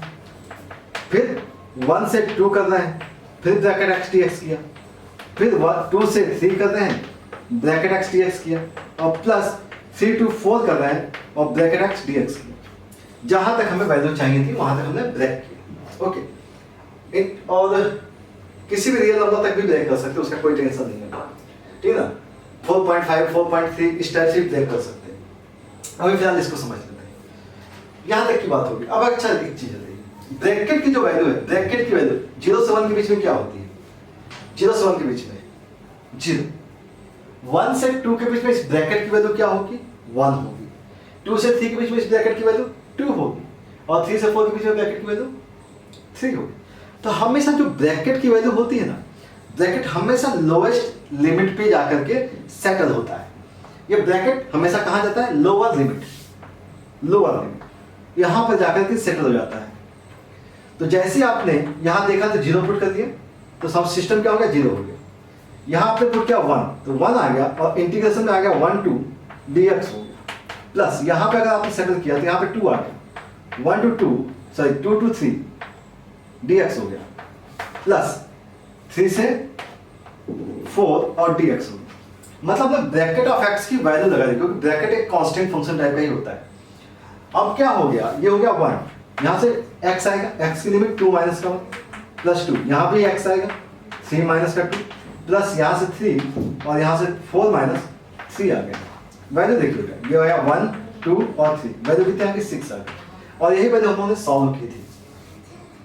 फिर 1 से 2 कर रहे हैं, फिर ब्रैकेट x dx किया, फिर 2 से 3 कर रहे हैं, ब्रैकेट x dx किया, और प्लस 3 to 4 कर रहे हैं और ब्रैकेट x dx किया। जहां तक हमें वैल्यू चाहिए थी वहां तक हमने ब्रेक किया। ओके, और किसी भी रियल नंबर तक भी ब्रेक कर सकते हैं, उसका कोई टेंशन नहीं है, ठीक है ना। 4.5 4.3 इस टाइप से ब्रेक कर सकते हैं। अभी फिलहाल इसको समझ लेते हैं, यहां तक की बात होगी। अब अच्छा एक चीज है, ब्रैकेट की जो वैल्यू है, ब्रैकेट की वैल्यू 0 से 1 के बीच में क्या होती है? 0 से 1 के बीच में 0, 1 से 2 के बीच में इस ब्रैकेट की वैल्यू क्या होगी? 1 होगी, 2 से 3 के बीच में इस ब्रैकेट की वैल्यू 2 होगी, और 3 से 4 के बीच में ब्रैकेट की वैल्यू 3 होगी। तो हमेशा जो ब्रैकेट की वैल्यू होती है ना, ब्रैकेट हमेशा लोएस्ट लिमिट पे जाकर के सेटल होता है। ये ब्रैकेट हमेशा कहां जाता है? लोअर लिमिट, लोअर लिमिट यहां पर जाकर के सेटल हो जाता है। तो जैसे आपने यहां देखा तो 0 पुट कर दिया, तो सब सिस्टम क्या हो गया? 0 हो गया। यहां आपने पुट किया 1, तो 1 आ गया, और इंटीग्रेशन में आ गया 1 to dx हो गया, प्लस यहां पे अगर आपने सेटल किया तो यहां पे 2 आ गया, 1 to 2 सॉरी 2 to 3 dx हो गया, प्लस 3 से 4 और dx हो गया। मतलब ब्रैकेट ऑफ x की वैल्यू लगा दी, क्योंकि ब्रैकेट एक कांस्टेंट फंक्शन टाइप का ही होता है। अब क्या हो गया? ये हो गया 1, यहां से x आएगा, x की लिमिट 2 माइनस का 1 प्लस 2, यहां भी x आएगा 3 माइनस का 2 प्लस यहां से 3 और यहां से 4 माइनस 3 आ गया। वैल्यू देखिएगा, ये आया 1 2 और 3, वैल्यू कितनी आ गई? 6 आ गई। और यही वैल्यू हम लोगों ने सॉल्व की थी,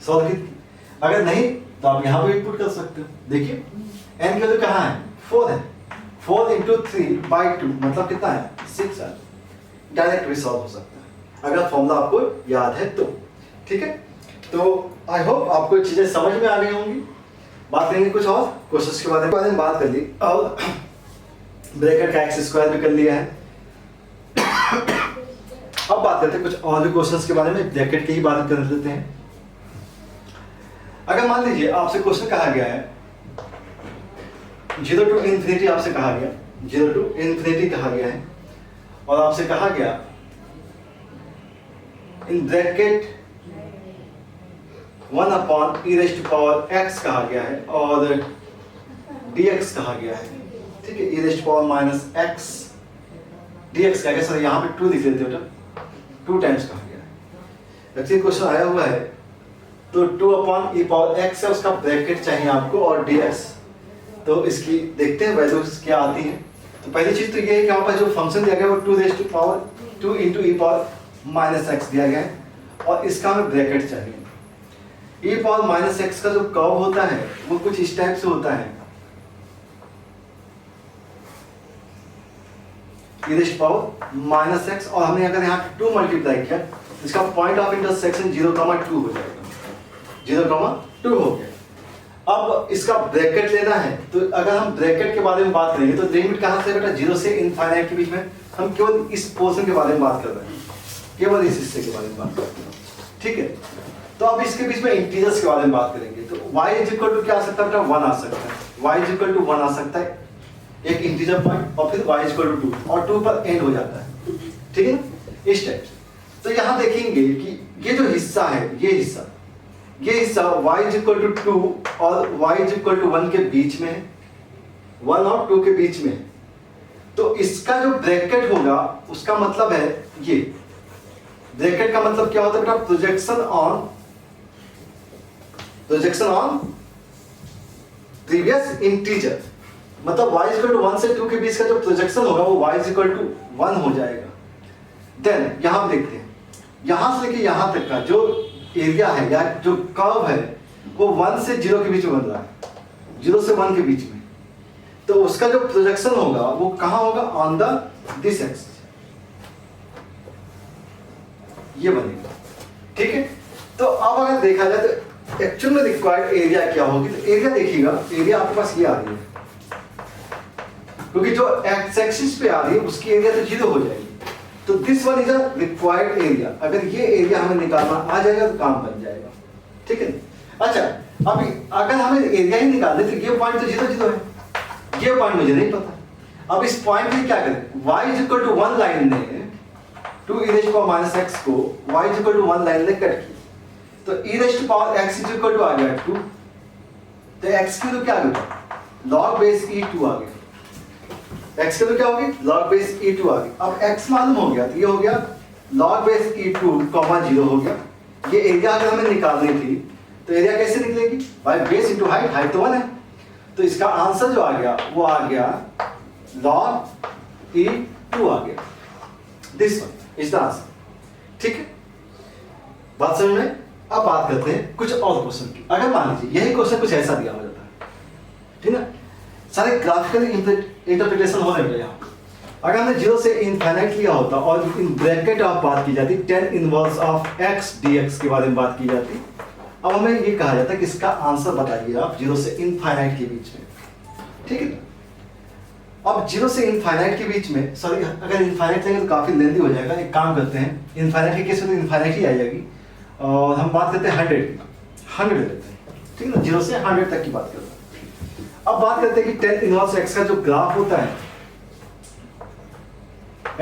सॉल्व की थी। अगर नहीं तो आप यहां पे इनपुट कर सकते हो। देखिए n की वैल्यू कहां है? 4 है, 4 into 3/2 मतलब कितना है? 6 है। डायरेक्ट भी सॉल्व हो सकता है अगर फॉर्मूला आपको याद है तो, ठीक है। तो आई होप आपको चीजें समझ में आ गई होंगी। बात करेंगे कुछ और क्वेश्चंस के बारे में बात कर ली, और ब्रैकेट का x² भी कर लिया है। अब बात करते हैं कुछ और भी क्वेश्चंस के बारे में, ब्रैकेट की ही बात कर लेते हैं। अगर मान लीजिए आपसे क्वेश्चन कहा गया है 0 to infinity, आपसे कहा गया 0 to infinity कहा गया है, और आपसे कहा गया in bracket 1 upon e raised to power x कहा गया है, और dx कहा गया है, ठीक है, e -x dx कहा गया। सर यहाँ पे 2 लिख लेते हो, 2 टाइम्स कहा गया है। एक्चुअली क्वेश्चन आया हुआ है तो 2/e⁻x है, उसका ब्रैकेट चाहिए आपको, और dx। तो इसकी देखते हैं वैल्यूज क्या आती है। तो पहली चीज तो ये है कि यहाँ पर जो फंक्शन दिया गया है वो 2 into e⁻x दिया गया है, और इसका हमें ब्रैकेट चाहिए। e⁻x का जो कर्व होता है वो कुछ इस टाइप से होता है, e⁻x, और हमने अगर यहाँ 2 मल्टीप्लाई किया, इसका पॉइंट ऑफ इंटरसेक्शन 0,2 हो जाएगा, 0,2 हो गया। अब इसका ब्रैकेट लेना है, तो अगर हम ब्रैकेट के बारे में बात करेंगे तो लिमिट कहाँ से बेटा, 0 से इनफाइनाइट के बीच में। हम केवल इस पोर्शन के बारे में बात कर रहे हैं, केवल इस हिस्से के बारे में बात कर रहे हैं, ठीक है। तो अब इसके बीच में इंटीजर्स के बारे में बात करेंगे। तो y = क्या आ सकता है बेटा, 1 आ सकता है, y = 1 आ सकता है, एक इंटीजर पॉइंट, और फिर y = 2, और 2 पर एंड हो जाता है, ठीक है ना, इस टाइप से। तो यहाँ देखेंगे कि ये जो हिस्सा है, ये हिस्सा y = 2 और y = 1 के बीच में है, 1 और 2 के बीच में है। तो इसका जो ब्रैकेट होगा उसका मतलब है, ये ब्रैकेट का मतलब क्या होता है बेटा, प्रोजेक्शन ऑन प्रीवियस इंटीजर। मतलब y = 1 से 2 के बीच का जो प्रोजेक्शन होगा वो y = 1 हो जाएगा। देन यहां देखते हैं, यहां से लेके यहां तक का जो एरिया है या जो कर्व है वो 1 से 0 के बीच में बन रहा है, 0 से 1 के बीच में। तो उसका जो प्रोजेक्शन होगा वो कहां होगा, ऑन द दिस एक्सिस, ये बनेगा, ठीक है। तो अब अगर देखा जाए तो एक्चुअल में रिक्वायर्ड एरिया क्या होगी, तो एरिया देखिएगा, एरिया आपके पास ये आ रही है, क्योंकि जो एक्स एक्सिस पे आ रही है उसकी एरिया तो 0 हो जाएगी। तो this one is a required area. अगर ये एरिया हमें निकालना आ जाएगा तो काम बन जाएगा, ठीक है। अच्छा, अभी अगर हमें एरिया ही निकालना है तो ये पॉइंट तो 0, 0 है, ये पॉइंट मुझे नहीं पता। अब इस पॉइंट में क्या करें, y = 1 लाइन ने 2e⁻x को y = 1 लाइन ने कट किया, तो e⁻x = आ गया 2, तो x की तो क्या आ गया, log base e2 आ गया, x की तो क्या होगी, log base e2 आ गई। अब x मालूम हो गया तो ये हो गया log base e2, 0 हो गया। ये एरिया अगर हमें निकालनी थी तो एरिया कैसे निकलेगी, by base into height, height तो 1 है। तो इसका आंसर जो आ गया वो आ गया log e2 आ गया, this one is the answer, ठीक है। बात समझ में। अब बात करते हैं कुछ और क्वेश्चन की। अगर मान लीजिए यही क्वेश्चन कुछ ऐसा दिया हो जाता है, ठीक है, सारे ग्राफिकल इंटरप्रिटेशन हो रहे हैं यहाँ। अगर हमने 0 से इनफाइनाइट लिया होता और इन ब्रैकेट ऑफ बात की जाती, tan inverse of x dx के बारे में बात की जाती। अब हमें ये कहा जाता है कि इसका आंसर बताइए आप 0 से इनफाइनाइट के बीच में, ठीक है। अब 0 से इनफाइनाइट के बीच में, सॉरी अगर इनफाइनाइट लेंगे तो काफी लेंदी हो जाएगा, एक काम करते हैं, इनफाइनाइट के केस में तो इनफाइनाइट ही आ जाएगी, और हम बात करते हैं 100 की, 100 लेते हैं, ठीक है ना, 0 से 100 तक की बात करते हैं। अब बात करते हैं कि tan इनवर्स x का जो ग्राफ होता है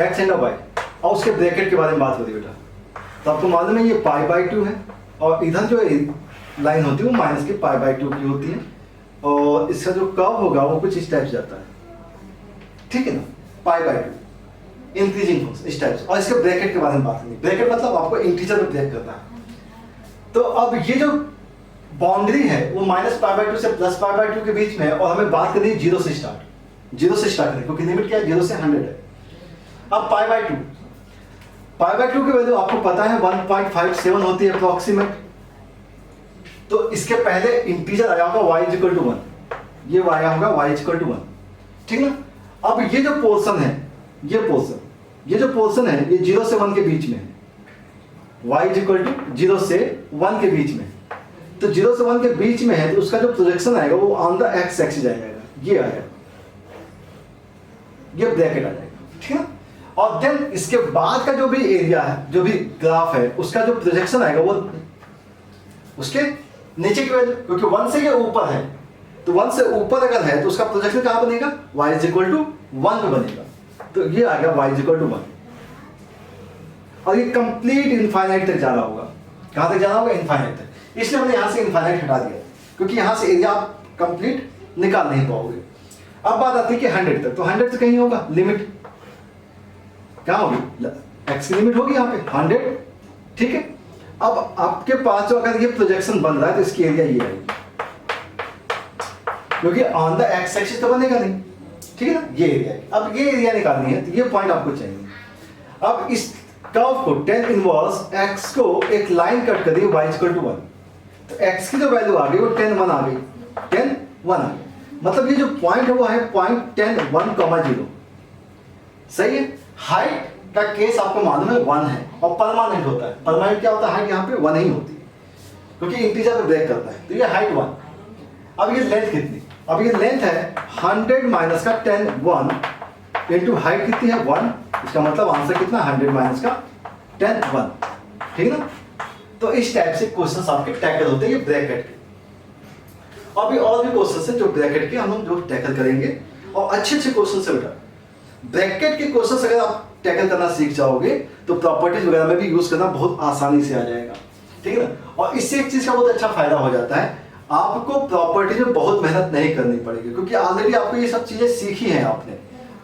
x एंड y, और उसके ब्रैकेट के बारे में बात होती है बेटा। तो आपको मालूम है ये π/2 है, और इधर जो लाइन होती है वो माइनस के π/2 की होती है, और इसका जो कर्व होगा वो कुछ इस टाइप से जाता है, ठीक है ना, π/2 इंक्रीजिंग फंक्शन इस टाइप से। और इसके ब्रैकेट के बारे में बात करनी, ब्रैकेट मतलब आपको इंटीजर में ब्रेक करना है। तो अब ये जो बाउंड्री है वो -π/2 से +π/2 के बीच में है, और हमें बात करनी है 0 से स्टार्ट करें, क्योंकि लिमिट क्या है, 0 से 100 है। अब π/2 की वैल्यू आपको पता है 1.57 होती है अप्रोक्सीमेट। तो इसके पहले इंटीजर आया होगा y = 1, ये आया होगा y = 1, ठीक ना। अब ये जो पोर्शन है, ये जो पोर्शन है ये 0 से 1 के बीच में है, y = 0 से 1 के बीच में। तो 0 से 1 के बीच में है, तो उसका जो प्रोजेक्शन आएगा वो ऑन द x एक्सिस आएगा, ये आएगा, ये ब्रैकेट आ जाएगा, ठीक है। और देन इसके बाद का जो भी एरिया है, जो भी ग्राफ है, उसका जो प्रोजेक्शन आएगा वो उसके नीचे की वैल्यू, क्योंकि 1 से ये ऊपर है, तो 1 से ऊपर अगर है तो उसका प्रोजेक्शन कहां बनेगा, y = 1 पे बनेगा। तो ये आ गया y = 1, और ये कंप्लीट इनफाइनाइट तक जाना होगा। कहां तक जाना होगा, इनफाइनाइट तक। इसलिए हमने यहां से इनफाइनाइट हटा दिया, क्योंकि यहां से एरिया आप कंप्लीट निकाल नहीं पाओगे। अब बात आती है कि 100 तक, तो 100 से कहीं होगा लिमिट, क्या होगी, x की लिमिट होगी यहाँ पे 100, ठीक है। अब आपके पास जो अगर ये प्रोजेक्शन बन रहा है तो इसकी एरिया ये आएगी, क्योंकि ऑन द एक्स एक्सिस तो बनेगा नहीं, ठीक है ना, ये एरिया है। अब ये एरिया निकालनी है तो ये पॉइंट आपको चाहिए। अब इस कर्व को tan इनवर्स x को एक लाइन कट कर दी y इक्वल टू 1, तो x की जो वैल्यू आ गई वो tan 1 आ गई, tan 1 आ गई। मतलब ये जो पॉइंट है वो है पॉइंट tan 1, 0, सही है। हाइट का केस आपको मालूम है 1 है और परमानेंट होता है। परमानेंट क्या होता है, हाइट यहाँ पे 1 ही होती है क्योंकि इंटीजर पे ब्रेक करता है, तो ये हाइट 1। अब ये लेंथ कितनी, अब ये लेंथ है 100 माइनस का tan 1 इंटू हाइट कितनी है 1, इसका मतलब आंसर कितना 100 माइनस का tan 1, ठीक है ना। तो इस टाइप से क्वेश्चंस आपके टैकल होते हैं ये ब्रैकेट के। अभी और भी क्वेश्चंस हैं जो ब्रैकेट के हम लोग जो टैकल करेंगे, और अच्छे अच्छे क्वेश्चन से बेटा ब्रैकेट के क्वेश्चंस अगर आप टैकल करना सीख जाओगे तो प्रॉपर्टीज वगैरह में भी यूज करना बहुत आसानी से आ जाएगा, ठीक है ना। और इससे एक चीज का बहुत अच्छा फायदा हो जाता है, आपको प्रॉपर्टीज में बहुत मेहनत नहीं करनी पड़ेगी क्योंकि ऑलरेडी आपको ये सब चीजें सीखी हैं, आपने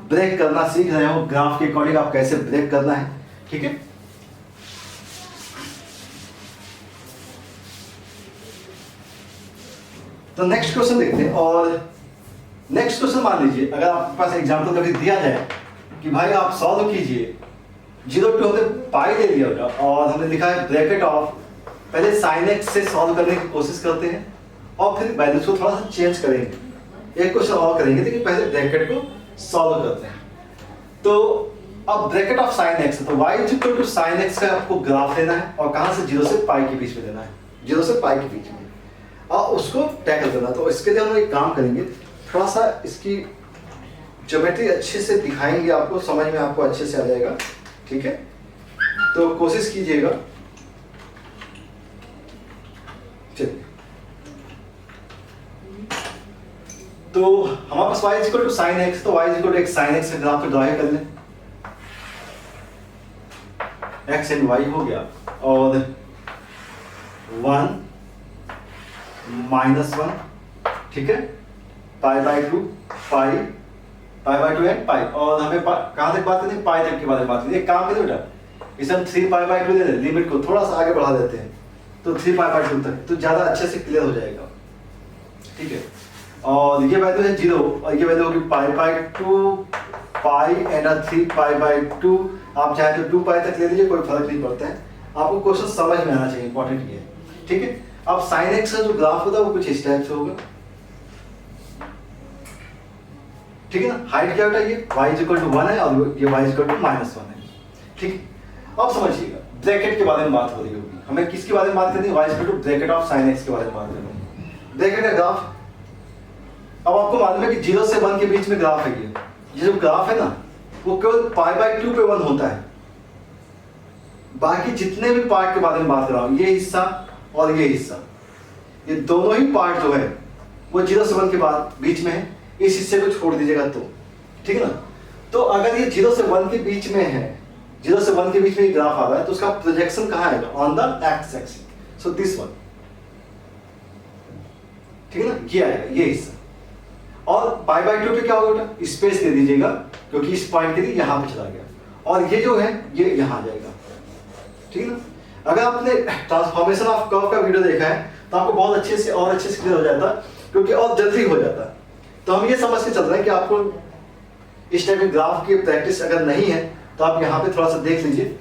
ब्रेक करना सीख रहे हो, ग्राफ के अकॉर्डिंग आप कैसे ब्रेक करना है, ठीक है। तो नेक्स्ट क्वेश्चन देखते हैं। और नेक्स्ट क्वेश्चन मान लीजिए अगर आपके पास एग्जाम्पल कभी दिया जाए कि भाई आप सॉल्व कीजिए, 0 to हमने पाई ले लिया होगा और हमने लिखा है ब्रैकेट ऑफ, पहले sin x से सॉल्व करने की कोशिश करते हैं और फिर वैल्यूज को थोड़ा सा चेंज करेंगे, एक क्वेश्चन और करेंगे, लेकिन पहले ब्रैकेट को सॉल्व करते हैं। तो अब ब्रैकेट ऑफ sin x, तो y equal to sin x का आपको ग्राफ लेना है और कहां से 0 से पाई के बीच में लेना है, 0 से पाई के बीच में, और उसको टैकल करना। तो इसके लिए हम एक काम करेंगे, थोड़ा सा इसकी ज्योमेट्री अच्छे से दिखाएंगे आपको, समझ में आपको अच्छे से आ जाएगा, ठीक है। तो कोशिश कीजिएगा, चलिए। तो हमारे पास y equal to sin x, तो y इक्वल टू एक sin x का ग्राफ ड्रा कर लें, x एंड y हो गया, और 1 -1, ठीक है, pi by 2, pi by 2 and pi, और हमें कहां तक बात करनी है, पाई तक के बारे में बात करनी है। एक काम करें बेटा, इसे हम 3 पाई बाई 2 ले लें, लिमिट को थोड़ा सा आगे बढ़ा देते हैं, तो 3 पाई बाई 2 तक, तो ज्यादा अच्छे से क्लियर हो जाएगा, ठीक है। और ये वैल्यू है 0 और ये वैल्यू होगी pi by 2, pi and 3 pi by 2, आप चाहे तो 2 पाई तक ले लीजिए, कोई फर्क नहीं पड़ता है, आपको क्वेश्चन समझ में आना चाहिए, इंपॉर्टेंट ये है, ठीक है। अब sin x का जो ग्राफ होता है वो कुछ इस टाइप से होगा, ठीक है ना। हाइट क्या होता है, ये y इक्वल टू 1 है और ये y इक्वल टू -1 है, ठीक। अब समझिएगा ब्रैकेट के बारे में बात हो रही होगी, हमें किसके बारे में बात करनी है, y equal to bracket of sin x के बारे में बात करनी है। ब्रैकेट का ग्राफ, अब आपको मालूम है कि 0 से 1 के बीच में ग्राफ है, ये जो ग्राफ है ना वो केवल पाई बाई 2 पे 1 होता है, बाकी जितने भी पार्ट के बारे में बात कर रहा हूं, ये हिस्सा और ये हिस्सा, ये दोनों ही पार्ट जो है वो 0 से 1 के बाद बीच में है, इस हिस्से को छोड़ दीजिएगा तो, ठीक है ना। तो अगर ये 0 से 1 के बीच में है, 0 से 1 के बीच में ये ग्राफ आ रहा है, तो उसका प्रोजेक्शन कहां आएगा, on the x axis, so this one, ठीक है ना, ये आएगा ये हिस्सा। और पाई बाई 2 पे क्या होगा, स्पेस दे दीजिएगा क्योंकि इस पॉइंट के लिए यहां पे चला गया, और ये जो है ये यहां आ जाएगा, ठीक है ना। अगर आपने ट्रांसफॉर्मेशन ऑफ कर्व का वीडियो देखा है तो आपको बहुत अच्छे से और अच्छे से क्लियर हो जाता, क्योंकि और जल्दी हो जाता। तो हम ये समझ के चल रहे हैं कि आपको इस टाइप के ग्राफ की प्रैक्टिस अगर नहीं है तो आप यहाँ पे थोड़ा सा देख लीजिए।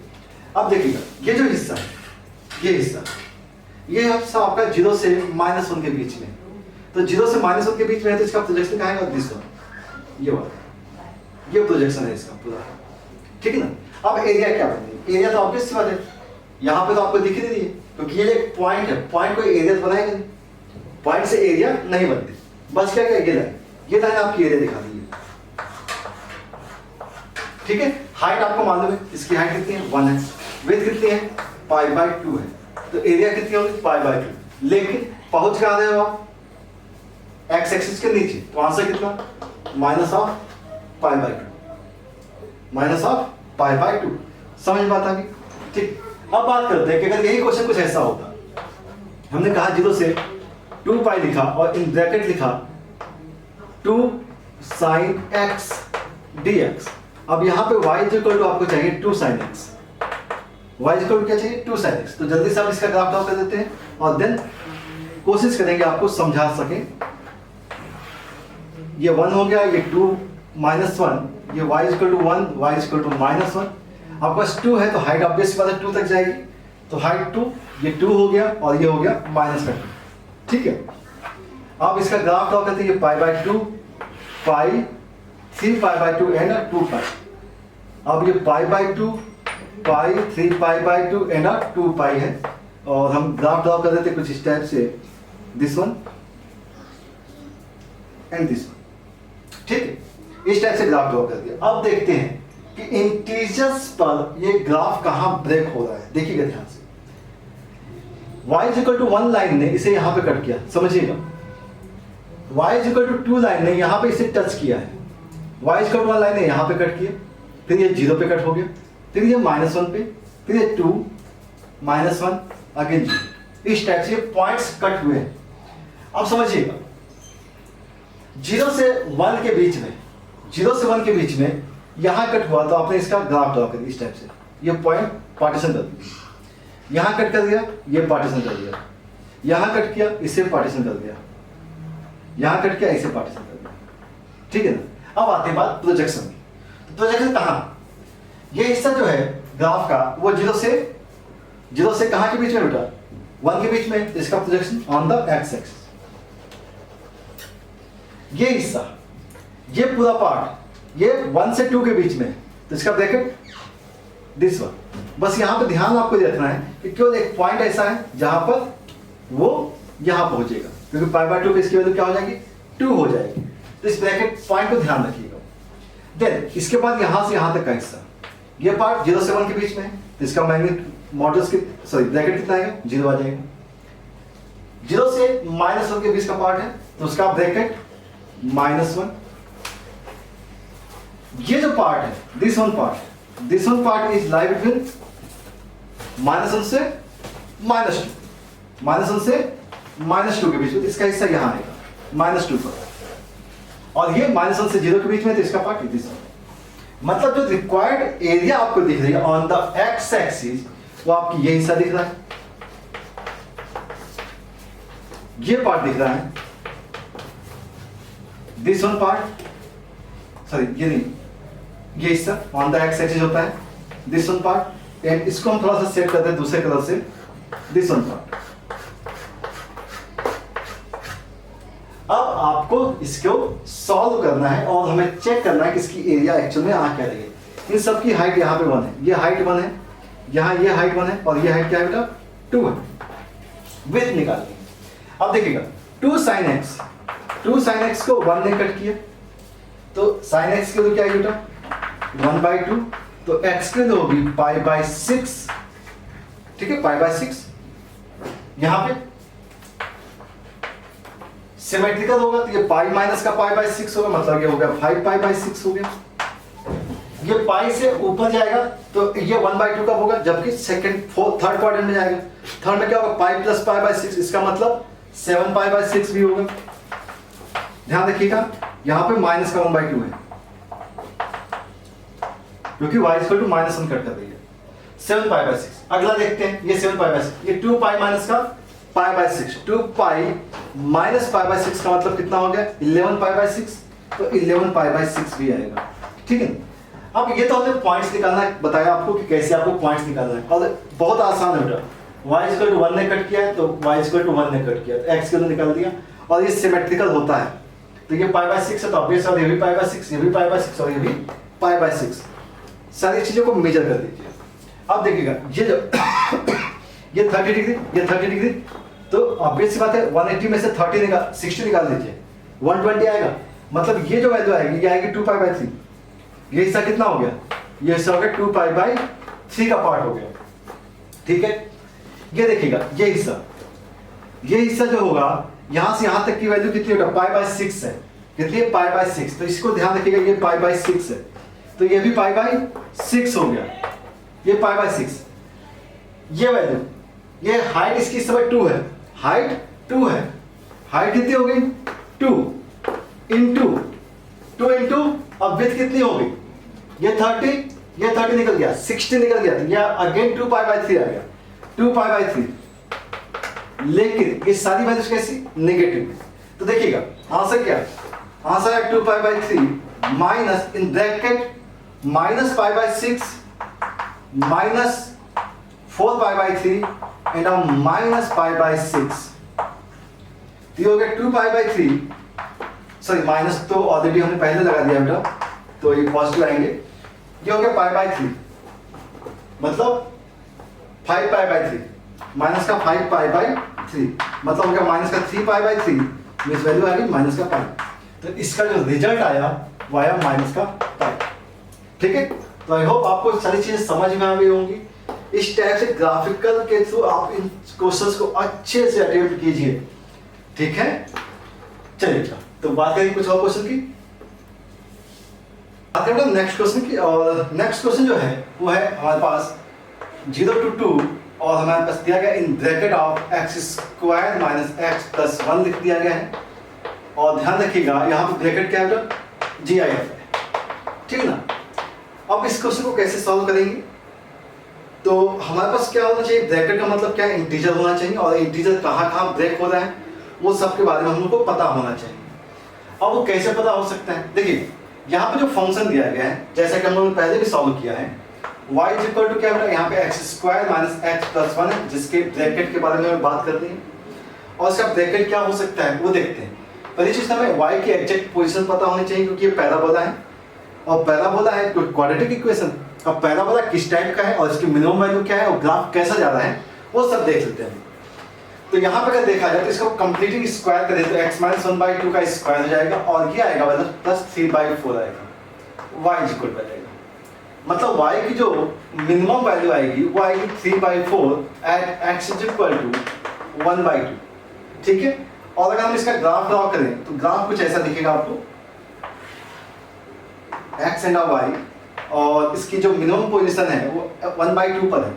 अब देखिएगा ये जो हिस्सा है, ये हिस्सा आपका 0 से -1 के बीच में, तो 0 से -1 के बीच में है तो इसका प्रोजेक्शन कहाँ है, दिस वन, ये वाला, ये प्रोजेक्शन है इसका पूरा, ठीक है ना। अब एरिया क्या बनेगी, एरिया तो ऑब्वियस सी बात है, यहाँ पे तो आपको दिख ही नहीं रही है क्योंकि ये एक पॉइंट है, पॉइंट को एरिया तो बनाएगा नहीं, पॉइंट से एरिया नहीं बनती, बस क्या क्या ये लाइन आपकी एरिया दिखा दी है, ठीक है। हाइट आपको मालूम है, इसकी हाइट कितनी है 1 है, विड्थ कितनी है पाई बाई 2 है, तो एरिया कितनी होगी पाई बाई 2, लेकिन पहुंच कहां रहे हो आप, एक्स एक्सिस के नीचे, तो आंसर कितना माइनस ऑफ पाई बाई 2, समझ बात आ गई, ठीक। अब बात करते हैं कि अगर यही क्वेश्चन कुछ ऐसा होता, हमने कहा 0 से 2 पाई लिखा और इन ब्रैकेट लिखा 2 साइन एक्स dx। अब यहाँ पे y इज इक्वल टू आपको चाहिए 2 sin x, y is equal to क्या चाहिए 2 sin x। तो जल्दी से आप इसका ग्राफ ड्रॉ कर देते हैं और देन कोशिश करेंगे आपको समझा सके। ये 1 हो गया, ये 2 माइनस 1, ये y is equal to 1, y is equal to minus 1। आपके पास 2 है तो हाइट ऑब्वियस बात है 2 तक जाएगी, तो हाइट 2, ये 2 हो गया और ये हो गया माइनस का 2। ठीक है, आप इसका ग्राफ ड्रॉ करते हैं, ये pi by 2, pi 3 pi by 2 and 2 पाई। अब ये pi by 2, pi 3 pi by 2 and 2 पाई है, और हम ग्राफ ड्रॉ कर देते कुछ इस टाइप से, this one and this one. ठीक है, इस टाइप से ग्राफ ड्रॉ कर दिया। अब देखते हैं कि इंटीजर्स पर ये ग्राफ कहां ब्रेक हो रहा है। देखिएगा ध्यान से, y is equal to 1 line ने इसे यहां पे कट किया, समझिएगा। y is equal to 2 line ने यहां पे इसे टच किया है, y is equal to 1 line ने यहां पे कट किया, फिर ये 0 पे कट हो गया, फिर ये -1 पे, फिर ये 2 -1 अगेन 0। इस टाइप से पॉइंट्स कट हुए हैं। अब समझिएगा, 0 से 1 के बीच में, 0 से 1 के बीच में यहां कट हुआ, तो आपने इसका ग्राफ ड्रॉ कर दिया इस टाइप से। ये पॉइंट पार्टीशन कर दिया, यहां कट कर दिया, ये पार्टीशन कर दिया, यहां कट किया, इसे पार्टीशन कर दिया, यहां कट किया, इसे पार्टीशन कर दिया। ठीक है ना। अब आती बात प्रोजेक्शन की। तो प्रोजेक्शन कहां, ये हिस्सा जो है ग्राफ का वो 0 से कहां के बीच में बेटा, 1 के बीच में, इसका projection on the x axis. ये हिस्सा, ये पूरा पार्ट, ये 1 से 2 के बीच में, तो इसका ब्रैकेट दिस वन। बस यहां पे ध्यान आपको रखना है कि केवल एक पॉइंट ऐसा है जहां पर वो यहां पहुंचेगा, क्योंकि पाई बाय 2 पे इसकी वैल्यू क्या हो जाएगी 2 हो जाएगी। तो इस ब्रैकेट पॉइंट को ध्यान रखिएगा। देन इसके बाद यहां से यहां तक का हिस्सा, ये पार्ट 0 से 1 के बीच में है, तो इसका मैग्नेट मॉडुलस ब्रैकेट कितना आएगा 0 आ जाएगा। 0 से -1 के बीच का पार्ट है, तो उसका ब्रैकेट -1। ये जो पार्ट है, this one part is lie between -1 से -2, -1 से -2 के बीच में, इसका हिस्सा यहां आएगा -2 पर, और ये -1 से 0 के बीच में, तो इसका पार्ट दिस वन। मतलब जो रिक्वायर्ड एरिया आपको दिख रही है ऑन द एक्स एक्सिस, वो आपकी ये हिस्सा दिख रहा है, ये पार्ट दिख रहा है, दिस वन पार्ट, सॉरी ये नहीं, ये हिस्सा ऑन द एक्स एक्सिस होता है, दिस वन पार्ट, एंड इसको हम थोड़ा सा सेट करते हैं दूसरे कलर से, दिस वन पार्ट। अब आपको इसको सॉल्व करना है और हमें चेक करना है कि इसकी एरिया एक्चुअल में आ क्या रही है। इन सब की हाइट यहाँ पे 1 है, ये हाइट 1 है, यहाँ ये हाइट 1 है, और ये हाइट क्या है बेटा 2 है। विड्थ निकाल ली। अब देखिएगा 2 sin x को 1 ने कट किया, तो sin x की वैल्यू क्या है बेटा 1/2, तो x की वैल्यू होगी π/6। ठीक है, π/6। यहां पे सिमेट्रिकल होगा, तो ये पाई माइनस का π/6 होगा, मतलब ये हो गया 5π/6 हो गया। ये पाई से ऊपर जाएगा तो ये 1/2 कब होगा, जबकि थर्ड क्वाड्रेंट में जाएगा। थर्ड में क्या होगा पाई प्लस π/6, इसका मतलब 7π/6 भी होगा। ध्यान रखिएगा, यहां पे माइनस का 1/2 है, क्योंकि y इक्वल टू -1 कट कर देंगे, 7π/6। अगला देखते हैं, ये 7π/6, ये 2 पाई माइनस का π/6, 2 पाई माइनस π/6 का मतलब कितना हो गया 11π/6, तो 11π/6 भी आएगा। ठीक है, अब ये तो हमने पॉइंट्स निकालना है, बताया आपको कि कैसे आपको पॉइंट्स निकालना है, और बहुत आसान है बेटा। y इक्वल टू 1 ने कट किया है, तो y इक्वल टू 1 ने कट किया, तो x की वैल्यू निकाल दिया, और ये सिमेट्रिकल होता है, तो ये π/6 है, तो ऑब्वियस और ये भी π/6, ये भी π/6 और ये भी π/6, सारी चीजों को मेजर कर दीजिए। अब देखिएगा ये जो ये 30 डिग्री, ये 30 डिग्री, तो ऑब्वियस सी बात है 180 में से 60 निकाल दीजिए, 120 आएगा, मतलब ये जो वैल्यू आएगी ये आएगी 2π/3। ये हिस्सा कितना हो गया, ये हिस्सा हो गया 2π/3 का पार्ट हो गया। ठीक है, ये देखिएगा ये हिस्सा जो होगा यहां से यहां तक की वैल्यू कितनी होगा π/6 है, कितनी है π/6, तो इसको ध्यान रखिएगा, ये π/6 है, तो ये भी π/6 हो गया, ये π/6। ये वैल्यू, ये हाइट इसकी इस समय 2 है, हाइट 2 है, हाइट कितनी हो गई 2 × 2 इंटू, अब विड्थ कितनी होगी, ये 30, ये 30 निकल गया, 60 निकल गया, या अगेन 2 पाई बाई 3 आ गया, 2 पाई बाई 3। लेकिन ये सारी वैल्यूज कैसी, नेगेटिव। तो देखिएगा आंसर क्या, आंसर है 2 pi by 3 minus in bracket minus pi by 6 minus 4 pi by 3 and minus pi by 6। ये हो गया 2 पाई बाई 3, सॉरी माइनस तो ऑलरेडी हमने पहले लगा दिया बेटा, तो ये पॉजिटिव आएंगे। ये हो गया पाई बाई 3, मतलब 5 पाई बाई 3, माइनस का 5 पाई बाई 3, मतलब हो गया माइनस का 3 पाई बाई 3, मीन्स वैल्यू आ गई माइनस का पाई। तो इसका जो रिजल्ट आया वो आया माइनस का पाई। ठीक है, तो आई होप आपको सारी चीजें समझ में आ गई होंगी। इस टाइप से ग्राफिकल के थ्रू आप इन क्वेश्चंस को अच्छे से अटेम्प्ट कीजिए। ठीक है, चलिए तो बात करेंगे कुछ और क्वेश्चन की। बात करेंगे नेक्स्ट क्वेश्चन की, और नेक्स्ट क्वेश्चन जो है वो है हमारे पास 0 to 2 और हमारे पास दिया गया in bracket of x square minus x plus 1 लिख दिया गया है। और ध्यान रखिएगा यहाँ पे ब्रैकेट क्या है, GIF है, ठीक है ना। अब इस क्वेश्चन को कैसे सॉल्व करेंगे, तो हमारे पास क्या होना चाहिए, ब्रैकेट का मतलब क्या है, इंटीजर होना चाहिए, और इंटीजर कहाँ कहाँ ब्रेक हो रहा है वो सब के बारे में हमको पता होना चाहिए। अब वो कैसे पता हो सकता है, देखिए यहाँ पे जो फंक्शन दिया गया है, जैसा कि हम लोगों ने पहले भी सॉल्व किया है, y इज इक्वल टू क्या बेटा, यहाँ पे x square minus x plus 1 है, जिसके ब्रैकेट के बारे में हमें बात करनी है, और इसका ब्रैकेट क्या हो सकता है वो देखते हैं। पहली चीज हमें y की एग्जैक्ट पोजीशन पता होनी चाहिए, क्योंकि ये पैराबोला है, और पैराबोला है तो क्वाड्रेटिक इक्वेशन। अब पैराबोला किस टाइप का है और इसकी मिनिमम वैल्यू क्या है और ग्राफ कैसा जा रहा है वो सब देख लेते हैं। तो यहाँ पे अगर देखा जाए तो इसको कंप्लीटिंग स्क्वायर करें तो x माइनस 1/2 का स्क्वायर हो जाएगा, और ये आएगा मतलब प्लस 3/4 आएगा, y इज इक्वल टू आएगा, मतलब y की जो मिनिमम वैल्यू आएगी वो आएगी 3/4 at x is equal to 1/2। ठीक है, और अगर हम इसका ग्राफ ड्रॉ करें तो ग्राफ कुछ ऐसा दिखेगा आपको, x एंड y, और इसकी जो मिनिमम पोजीशन है वो 1/2 पर है।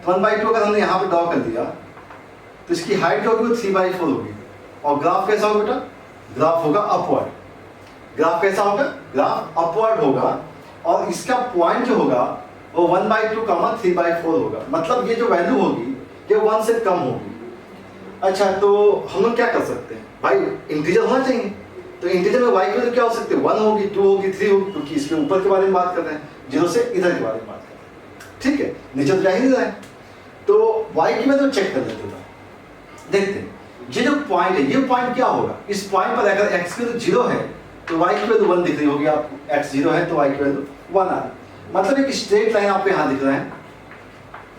तो 1/2 अगर हमने यहाँ पे ड्रॉ कर दिया तो इसकी हाइट होगी वो 3/4 होगी, और ग्राफ कैसा होगा बेटा, ग्राफ होगा अपवर्ड। ग्राफ कैसा होगा, ग्राफ अपवर्ड होगा, और इसका पॉइंट जो होगा वो 1/2 कमा 3/4 होगा, मतलब ये जो वैल्यू होगी ये 1 से कम होगी। अच्छा, तो हम लोग क्या कर सकते हैं भाई, इंटीजर होना चाहिए, तो इंटीजर में y की वैल्यू क्या हो सकती है, 1 होगी, 2 होगी, 3 होगी, क्योंकि इसके ऊपर के बारे में बात कर रहे हैं, 0 से इधर के बारे में बात कर रहे हैं। ठीक है, नीचे तो जा ही नहीं रहा है, तो y की वैल्यू चेक कर लेते हैं, देखते हैं ये जो पॉइंट है, ये पॉइंट क्या होगा, इस पॉइंट पर अगर x की वैल्यू 0 है तो y की वैल्यू 1 दिख रही होगी आपको, x 0 है तो y की वैल्यू 1 आ रहा है, मतलब एक स्ट्रेट लाइन आपको यहाँ दिख रहा है,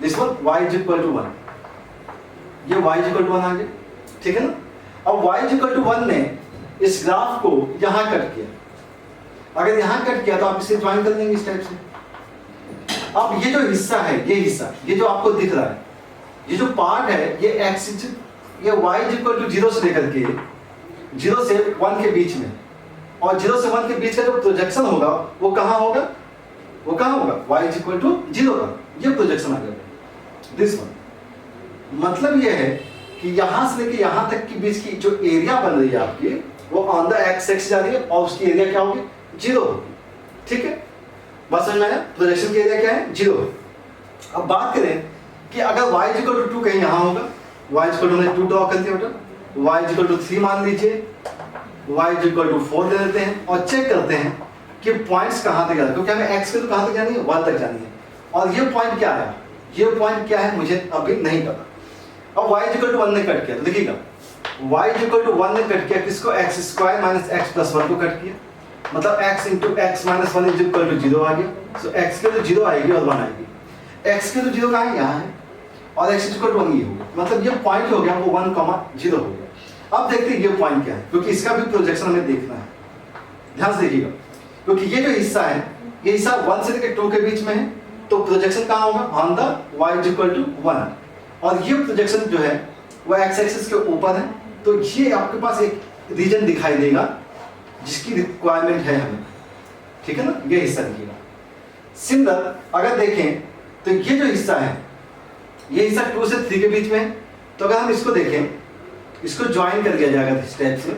this one y is equal to 1, ये y इज इक्वल टू 1 आ गया। ठीक है ना, अब y इज इक्वल टू 1 ने इस ग्राफ को यहाँ कट किया, अगर यहाँ कट किया तो आप इसे ज्वाइन कर देंगे इस टाइप से। अब ये जो हिस्सा है, ये हिस्सा, ये जो आपको दिख रहा है, ये जो पार्ट है, ये ये y इज इक्वल टू 0 से लेकर के 0 से 1 के बीच में, और 0 से 1 के बीच का जो प्रोजेक्शन होगा वो कहाँ होगा, वो कहाँ होगा, y इज इक्वल टू 0 का ये प्रोजेक्शन आ गया, दिस वन। मतलब ये है कि यहाँ से लेके यहाँ तक के बीच की जो एरिया बन रही है आपकी, वो ऑन द एक्स एक्सिस जा रही है, और उसकी एरिया क्या होगी, 0 होगी। ठीक है, बात समझ में आया, प्रोजेक्शन की एरिया क्या है, 0 है। अब बात करें कि अगर y इज इक्वल टू 2 कहीं यहाँ होगा, y is equal to 2 draw करते हैं बेटा, y इज इक्वल टू 3 मान लीजिए, y इज इक्वल टू 4 दे देते हैं, और चेक करते हैं कि पॉइंट्स कहाँ तक जा रहे हैं, क्योंकि हमें x के तो कहाँ तक जानी है, 1 तक जानी है, और ये पॉइंट क्या है, ये पॉइंट क्या है मुझे अभी नहीं पता। अब y इज इक्वल टू 1 ने कट किया, तो देखिएगा y इज इक्वल टू 1 ने कट किया किसको, x square minus x plus 1 को कट किया, मतलब x into x minus 1 is equal to 0 आ गया। सो x के तो 0 आएगी और 1 आएगी, x के तो 0 कहाँ है, यहाँ है, और x इज इक्वल टू 1 ये हो गया, मतलब ये पॉइंट हो गया वो 1,0 हो गया। अब देखते हैं ये पॉइंट क्या है, क्योंकि इसका भी प्रोजेक्शन हमें देखना है, ध्यान से देखिएगा, क्योंकि ये जो हिस्सा है, ये हिस्सा 1 से लेकर 2 के बीच में है, तो प्रोजेक्शन कहाँ होगा, on the y is equal to 1, और ये प्रोजेक्शन जो है वो x एक्सिस के ऊपर है, तो ये आपके पास एक रीजन दिखाई देगा जिसकी रिक्वायरमेंट है हमें। ठीक है ना, ये हिस्सा दिखेगा। सिमिलर अगर देखें तो ये जो हिस्सा है, ये हिस्सा 2 से 3 के बीच में है, तो अगर हम इसको देखें, इसको ज्वाइन कर दिया जाएगा इस टाइप से,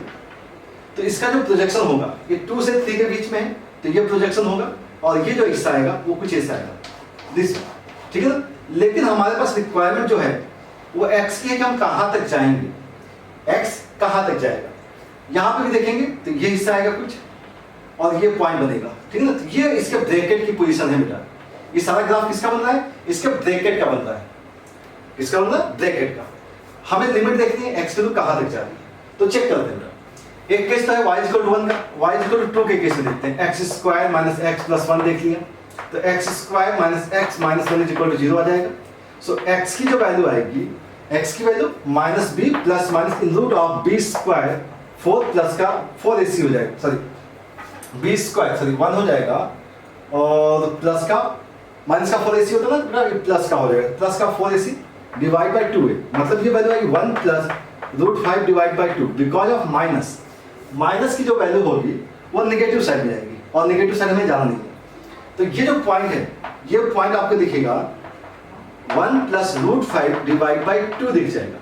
तो इसका जो प्रोजेक्शन होगा ये 2 से 3 के बीच में है, तो ये प्रोजेक्शन होगा, और ये जो हिस्सा आएगा वो कुछ ऐसा आएगा दिस, ठीक है ना। लेकिन हमारे पास रिक्वायरमेंट जो है वो x की है कि हम कहाँ तक जाएंगे, x कहाँ तक जाएगा। यहाँ पे भी देखेंगे तो ये हिस्सा आएगा कुछ और ये पॉइंट बनेगा, ठीक है ना। तो ये इसके ब्रैकेट की पोजीशन है बेटा। ये सारा ग्राफ किसका बन रहा है, इसके ब्रैकेट का बन रहा है। किसका बन रहा है, ब्रैकेट का। हमें लिमिट देखनी है x वैल्यू कहाँ तक जा रही है, तो चेक करते हैं बेटा। एक केस तो है y = 1 का, y = 2 के केस में देखते हैं। x² - x + 1 देख लिया, तो x² - x - 1 = 0 आ जाएगा। सो x की जो वैल्यू आएगी, x की वैल्यू -b ± b², 4 प्लस का 4ac हो जाएगा, सॉरी b² 1 हो जाएगा, और प्लस का माइनस का 4ac होता है ना, ये प्लस का हो जाएगा, प्लस का 4ac डिवाइड बाय 2 है, मतलब ये वैल्यू आएगी 1 + √5 divide by 2 because of minus. Minus की जो वैल्यू होगी वो नेगेटिव साइड में जाएगी, और नेगेटिव साइड में जाना नहीं है। तो ये जो पॉइंट है, ये पॉइंट आपको दिखेगा 1 + √5 डिवाइड बाय 2 दिख जाएगा,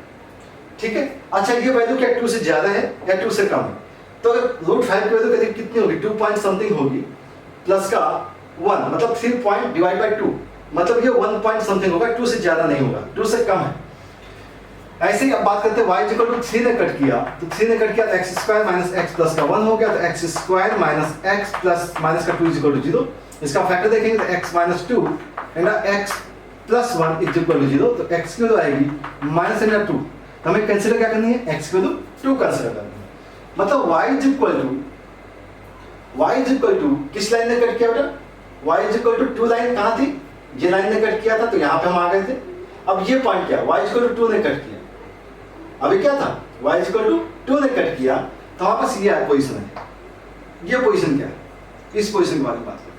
ठीक है। अच्छा, ये वैल्यू क्या 2 से ज्यादा है या 2 से कम है, तो √5 की वैल्यू करीब कितनी होगी, 2 पॉइंट समथिंग होगी, प्लस का 1 मतलब 3 पॉइंट डिवाइड बाय 2, मतलब ये 1 पॉइंट समथिंग होगा, 2 से ज्यादा नहीं होगा, 2 से कम है। ऐसे ही अब बात करते हैं y = 3 ने कट किया, तो 3 ने कट किया तो x² - x + का 1 हो गया, तो x² - x + -2 = 0। इसका फैक्टर देखेंगे तो x - 2 × x + 1 = 0, तो x की वैल्यू आएगी -2। तो हमें कंसीडर क्या करनी है, x की वैल्यू 2 कंसीडर करनी है। मतलब y = किस लाइन ने कट किया बेटा, y = 2 लाइन कहाँ थी, ये लाइन ने कट किया था, तो यहाँ पे हम आ गए थे। अब ये पॉइंट क्या, y = 2 ने कट किया, अभी क्या था, y = 2 ने कट किया, तो हमारे पास ये पोजीशन है। ये पोजीशन क्या है, इस पोजीशन के बारे में बात करते हैं,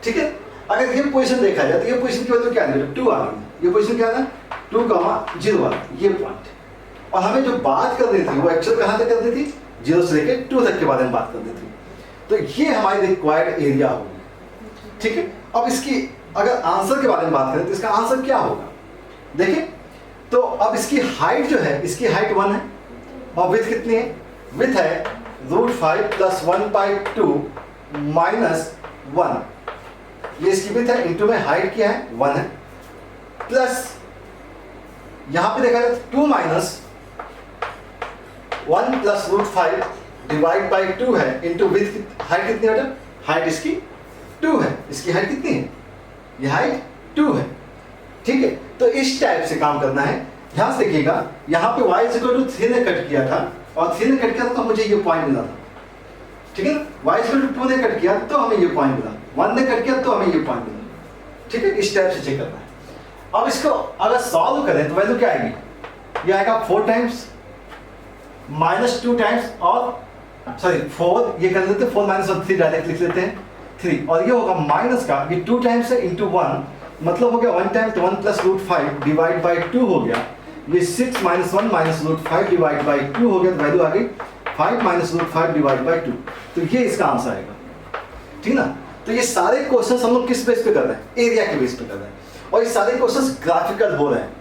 ठीक है। अगर ये पोजीशन देखा जाए तो ये पोजीशन की वैल्यू क्या है, 2 आ गई। ये पोजीशन क्या था, 2,0 वाला ये पॉइंट, और हमें जो बात करनी थी वो एक्चुअल कहाँ तक करनी थी, 0 से लेकर 2 तक के बारे में बात करनी थी। तो ये हमारी रिक्वायर्ड एरिया होगी, ठीक है। अब इसकी अगर आंसर के बारे में बात करें तो इसका आंसर क्या होगा, देखिए। तो अब इसकी हाइट जो है, इसकी हाइट 1 है, और विड्थ कितनी है, विड्थ है √5 + 1/2 - 1, ये इसकी विड्थ है, इंटू में हाइट क्या है 1 है, प्लस यहां पे देखा जाए 2 - 1 + √5 डिवाइड बाय 2 है, इंटू विड्थ, हाइट कितनी है बेटा, हाइट इसकी 2 है, इसकी हाइट कितनी है, ये हाइट 2 है, ठीक है। तो इस टाइप से काम करना है। ध्यान से देखिएगा, यहाँ पे y = 3 ने कट किया था, और 3 ने कट किया था तो मुझे ये पॉइंट मिला था, ठीक है। y = 2 ने कट किया तो हमें ये पॉइंट मिला, 1 ने कट किया तो हमें ये पॉइंट मिला, ठीक है। इस टाइप से चेक करना है। अब इसको अगर सॉल्व करें तो वैल्यू क्या आएगी, ये आएगा 4 टाइम्स -2 टाइम्स, और सॉरी 4 ये कर लेते हैं, 4 - 1 3 डायरेक्ट लिख लेते हैं 3, और ये होगा माइनस का, ये 2 टाइम्स है इंटू 1, मतलब हो गया 1 टाइम, तो 1 + √5 डिवाइड बाय 2 हो गया, ये 6 - 1 - √5 डिवाइड बाय 2 हो गया, तो वैल्यू आ गई 5 - √5 डिवाइड बाय 2। तो ये इसका आंसर आएगा, ठीक ना। तो ये सारे क्वेश्चंस हम लोग किस बेस पे कर रहे हैं, एरिया के बेस पे कर रहे हैं, और ये सारे क्वेश्चंस ग्राफिकल हो रहे हैं।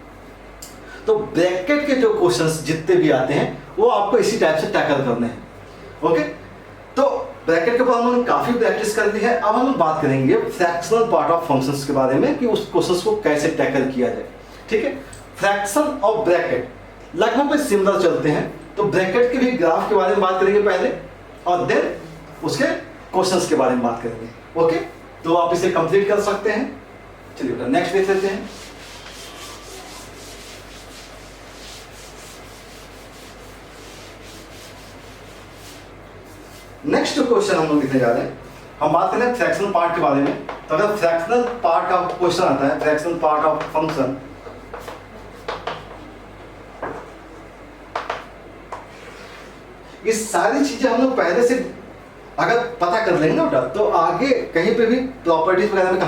तो ब्रैकेट के जो क्वेश्चंस जितने भी आते हैं वो आपको इसी टाइप से टैकल करने हैं, ओके। तो ब्रैकेट के ऊपर हम लोगों ने काफी प्रैक्टिस कर ली है। अब हम बात करेंगे फ्रैक्शनल पार्ट ऑफ फंक्शंस के बारे में कि उस क्वेश्चंस को कैसे टैकल किया जाए, ठीक है। फ्रैक्शन और ब्रैकेट लगभग में सिमिलर चलते हैं, तो ब्रैकेट के भी ग्राफ के बारे में बात करेंगे पहले, और देन उसके क्वेश्चंस के बारे में बात करेंगे, ओके। तो आप इसे कंप्लीट कर सकते हैं। चलिए बेटा नेक्स्ट देख लेते हैं। नेक्स्ट क्वेश्चन हम लोग लिखने जा रहे हैं, हम बात करें फ्रैक्शनल पार्ट के बारे में। तो अगर फ्रैक्शनल पार्ट का क्वेश्चन आता है, फ्रैक्शनल पार्ट ऑफ फंक्शन, ये सारी चीजें हम लोग पहले से अगर पता कर लेंगे ना बेटा, तो आगे कहीं पे भी प्रॉपर्टीज वगैरह में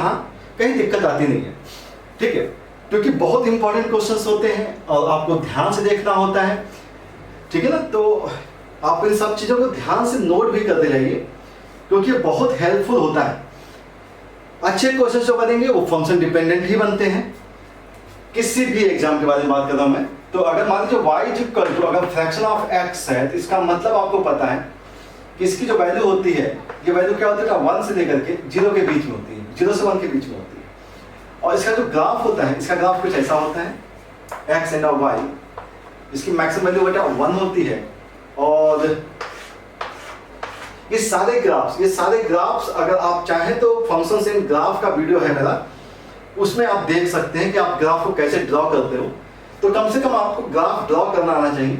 कहीं दिक्कत आती नहीं है, ठीक है। क्योंकि बहुत इंपॉर्टेंट क्वेश्चंस होते हैं और आपको ध्यान से देखना होता है, ठीक है ना। तो आप इन सब चीज़ों को ध्यान से नोट भी करते रहिए, क्योंकि बहुत हेल्पफुल होता है। अच्छे क्वेश्चन जो बनेंगे वो फंक्शन डिपेंडेंट ही बनते हैं। किसी भी एग्जाम के बारे में बात कर रहा हूं मैं, तो अगर मान लीजिए y = अगर फ्रैक्शन ऑफ x है, तो इसका मतलब आपको पता है कि इसकी जो वैल्यू होती है, ये वैल्यू क्या होती है, 1 से लेकर के 0 के बीच में होती है, 0 से 1 के बीच में होती है। और इसका जो ग्राफ होता है, इसका ग्राफ कुछ ऐसा होता है, x एंड y, इसकी मैक्सिमम वैल्यू बेटा 1 होती है। और ये सारे ग्राफ्स अगर आप चाहें तो फंक्शंस इन ग्राफ का वीडियो है मेरा, उसमें आप देख सकते हैं कि आप ग्राफ को कैसे ड्रॉ करते हो। तो कम से कम आपको ग्राफ ड्रॉ करना आना चाहिए।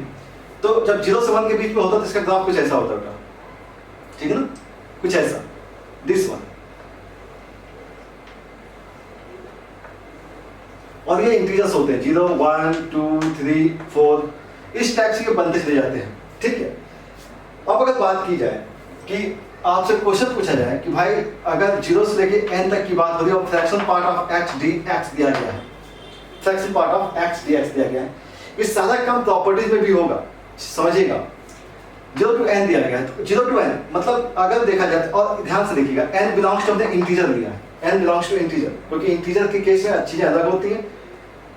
तो जब 0 से 1 के बीच में होता है तो इसका ग्राफ कुछ ऐसा होता है, ठीक है ना, कुछ ऐसा, दिस वन। और ये इंटीजर्स होते हैं 0, 1, 2, 3, 4, इस टाइप से बनते चले जाते हैं, ठीक है। अब अगर बात की जाए कि आपसे क्वेश्चन पूछा जाए कि भाई अगर 0 से लेके n तक की बात हो रही है और fraction part of x dx दिया गया है, fraction part of x dx दिया गया है, इस सारा काम प्रॉपर्टीज में भी होगा, समझिएगा। 0 to n दिया गया है, तो 0 to n मतलब अगर देखा जाए, और ध्यान से देखिएगा, n बिलोंग्स टू हमने इंटीजर लिया है, n बिलोंग्स टू इंटीजर, क्योंकि इंटीजर के केस में चीजें अलग होती हैं,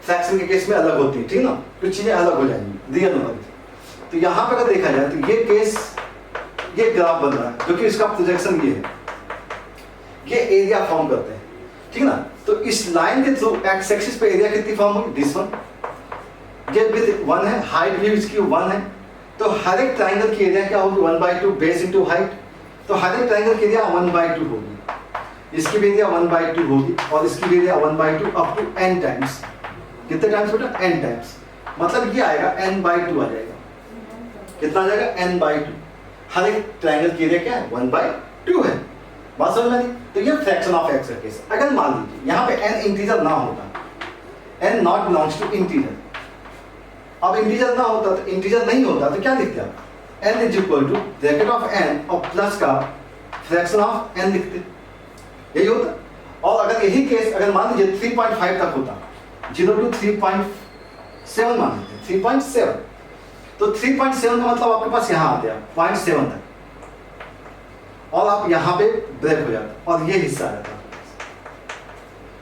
फ्रैक्शन के केस में अलग होती है, ठीक है ना, कुछ चीजें अलग हो जाएंगी रियल नंबर की। तो यहाँ पर अगर देखा जाए तो ये केस, ये ग्राफ बन रहा है, क्योंकि इसका प्रोजेक्शन ये है, ये एरिया फॉर्म करते हैं, ठीक है ना। तो इस लाइन के थ्रू एक्स एक्सिस पे एरिया कितनी फॉर्म होगी, दिस वन, ये विद 1 है, हाइट भी इसकी 1 है, तो हर एक ट्राइंगल की एरिया क्या होगी, 1/2 बेस इनटू हाइट। तो हर एक ट्राइंगल की एरिया 1/2 होगी, इसकी भी एरिया 1/2 होगी, और इसकी भी area 1/2 up to n times. कितने टाइम्स बेटा, n टाइम्स, मतलब ये आएगा n/2 आ जाएगा। कितना आ जाएगा, n/2। हर एक ट्राइंगल की एरिया क्या है, 1/2 है। बात समझ में आई? तो ये फ्रैक्शन ऑफ x का केस। अगर मान लीजिए यहाँ पे n इंटीजर ना होता, n not belongs to integer, अब इंटीजर ना होता तो इंटीजर नहीं होता तो क्या लिखते आप, n is equal to bracket of n और प्लस का फ्रैक्शन ऑफ n लिखते, यही होता। और अगर यही केस अगर मान लीजिए 3.5 तक होता, 0 to 3.7 मान लीजिए 3.7, तो 3.7 का मतलब आपके पास यहाँ आते हैं 0.7 तक, और आप यहाँ पे ब्रेक हो जाता और ये हिस्सा आ जाता।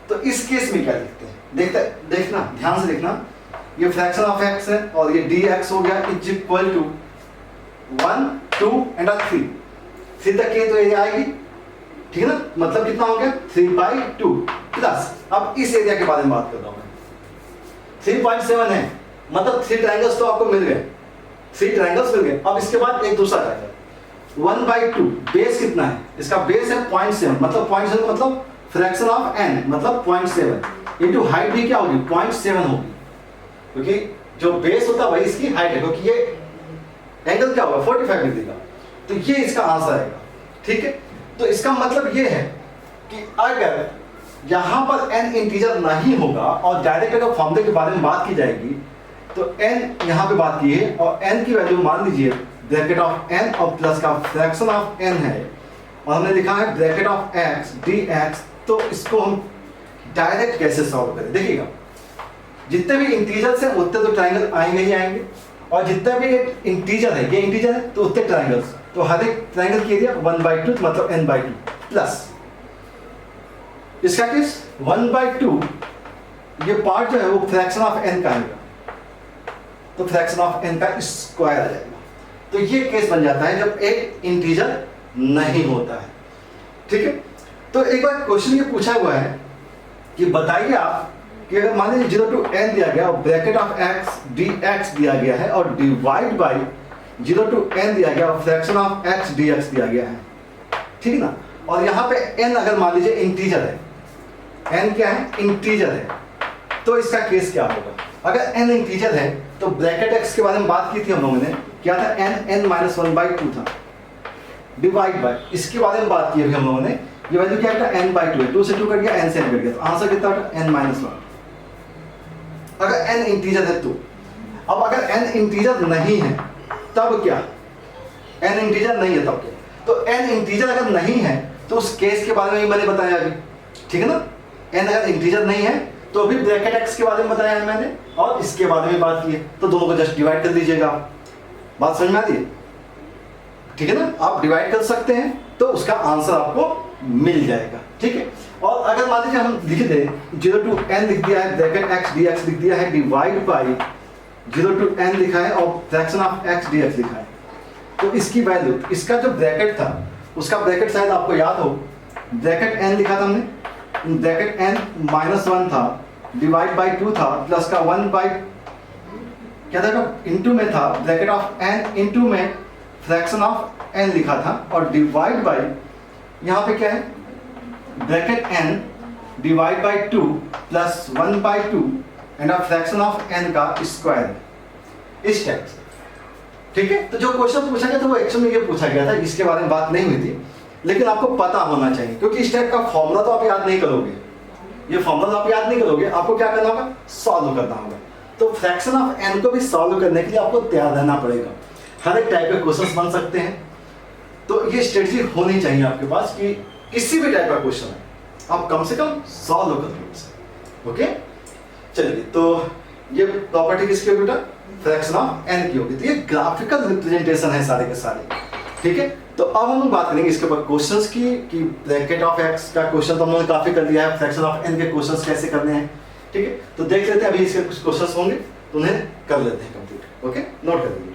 तो इस केस में क्या लिखते हैं, देखना ध्यान से देखना, ये फ्रैक्शन ऑफ x है और ये dx हो गया इज इक्वल टू 1, 2 एंड 3, 3 तक की तो एरिया आएगी, ठीक है ना, मतलब कितना हो गया 3/2 प्लस, अब इस एरिया के बारे में बात कर रहा हूं मैं, 3.7 है, मतलब 3 ट्राइंगल्स तो आपको मिल गए, 3 ट्राइंगल्स मिल गए। अब इसके बाद एक दूसरा ट्राइंगल 1/2, बेस कितना है, इसका बेस है 0.7, मतलब 0.7 मतलब फ्रैक्शन ऑफ n मतलब 0.7 इनटू हाइट भी क्या होगी 0.7 होगी, क्योंकि जो बेस होता है वही इसकी हाइट है, क्योंकि ये एंगल क्या होगा 45 डिग्री का, तो ये इसका आंसर आएगा, ठीक है। तो इसका मतलब ये है कि अगर यहां पर n इंटीजर नहीं होगा और डायरेक्ट अगर फॉर्मूले के बारे में बात की जाएगी तो n यहां पे बात की है, और n की वैल्यू मान लीजिए ब्रैकेट ऑफ n और प्लस का फ्रैक्शन ऑफ n है, और हमने लिखा है ब्रैकेट ऑफ x dx। तो इसको हम डायरेक्ट कैसे सॉल्व करें, देखिएगा जितने भी इंटीजर्स हैं उतने तो ट्राइंगल आएंगे ही आएंगे, और जितना भी इंटीजर है, ये इंटीजर है तो उतने ट्राइंगल्स, तो हर एक ट्राइंगल की एरिया 1/2 मतलब n/2 प्लस इसका केस 1/2, ये पार्ट जो है वो फ्रैक्शन ऑफ n का आएगा, तो फ्रैक्शन ऑफ n का स्क्वायर आ जाएगा। तो ये केस बन जाता है जब एक इंटीजर नहीं होता है, ठीक है। तो एक बार क्वेश्चन ये पूछा हुआ है कि बताइए आप कि अगर मान लीजिए 0 to n दिया गया और ब्रैकेट ऑफ x dx दिया गया है और डिवाइड बाय 0 to n दिया गया और फ्रैक्शन ऑफ x dx दिया गया है, ठीक है ना, और यहाँ पे n अगर मान लीजिए इंटीजर है, n क्या है इंटीजर है, तो इसका केस क्या होगा। अगर n इंटीजर है तो ब्रैकेट x के बारे में बात की थी हम लोगों ने, क्या था n-1/2 था, डिवाइड बाय इसके बारे में बात की अभी हम लोगों ने, ये वैल्यू क्या था n/2 है, 2 से 2 कट गया, n से n कट गया, तो आंसर कितना था n-1। अगर n इंटीजर है तो, अब अगर n इंटीजर नहीं है तब क्या, n इंटीजर नहीं है तब क्या, तो n इंटीजर अगर नहीं है तो उस केस के बारे में मैंने बताया अभी, ठीक है ना। n अगर इंटीजर नहीं है तो अभी ब्रैकेट x के बारे में बताया है मैंने, और इसके बारे में बात की है, तो दोनों को जस्ट डिवाइड कर दीजिएगा। बात समझ में आती है, ठीक है ना, आप डिवाइड कर सकते हैं तो उसका आंसर आपको मिल जाएगा, ठीक है। और अगर मान लीजिए हम लिख दें 0 to n लिख दिया है, ब्रैकेट x dx लिख दिया है, डिवाइड बाय 0 to n लिखा है और फ्रैक्शन ऑफ x dx लिखा है, तो इसकी वैल्यू, इसका जो ब्रैकेट था उसका ब्रैकेट शायद आपको याद हो, ब्रैकेट n लिखा था हमने, ब्रैकेट n -1 था, डिवाइड बाई 2 था, प्लस का 1 बाई क्या था, इंटू में था, ब्रैकेट ऑफ n इंटू में फ्रैक्शन ऑफ n लिखा था, और डिवाइड बाई यहाँ पे क्या है, bracket n divide by 2 plus 1 by 2 end of fraction of n का स्क्वायर, इस टाइप से। ठीक है, तो जो क्वेश्चन पूछा गया था वो एक्चुअली ये पूछा गया था, इसके बारे में बात नहीं हुई थी, लेकिन आपको पता होना चाहिए, क्योंकि इस टाइप का फॉर्मूला तो आप याद नहीं करोगे, ये फॉर्मूला आप याद नहीं करोगे, आपको क्या करना होगा, सॉल्व करना होगा। तो फ्रैक्शन ऑफ n को भी सॉल्व करने के लिए आपको तैयार रहना पड़ेगा। हर एक टाइप के क्वेश्चन बन सकते हैं, तो ये स्ट्रेटजी होनी चाहिए आपके पास कि किसी भी टाइप का क्वेश्चन है आप कम से कम सॉल्व कर लो। ओके, चलिए, तो ये प्रॉपर्टी किसकी होगी बेटा, फ्रैक्शन ऑफ n की होगी। तो ये ग्राफिकल रिप्रेजेंटेशन है सारे के सारे। ठीक है, तो अब हम बात करेंगे इसके ऊपर क्वेश्चंस की, कि ब्रैकेट ऑफ x का क्वेश्चन तो हमने काफी कर लिया है, फ्रैक्शन ऑफ n के क्वेश्चंस कैसे करने हैं। ठीक है, तो देख लेते हैं, अभी इसके कुछ क्वेश्चंस होंगे तो उन्हें कर लेते हैं कंप्लीट। ओके, नोट कर लीजिए।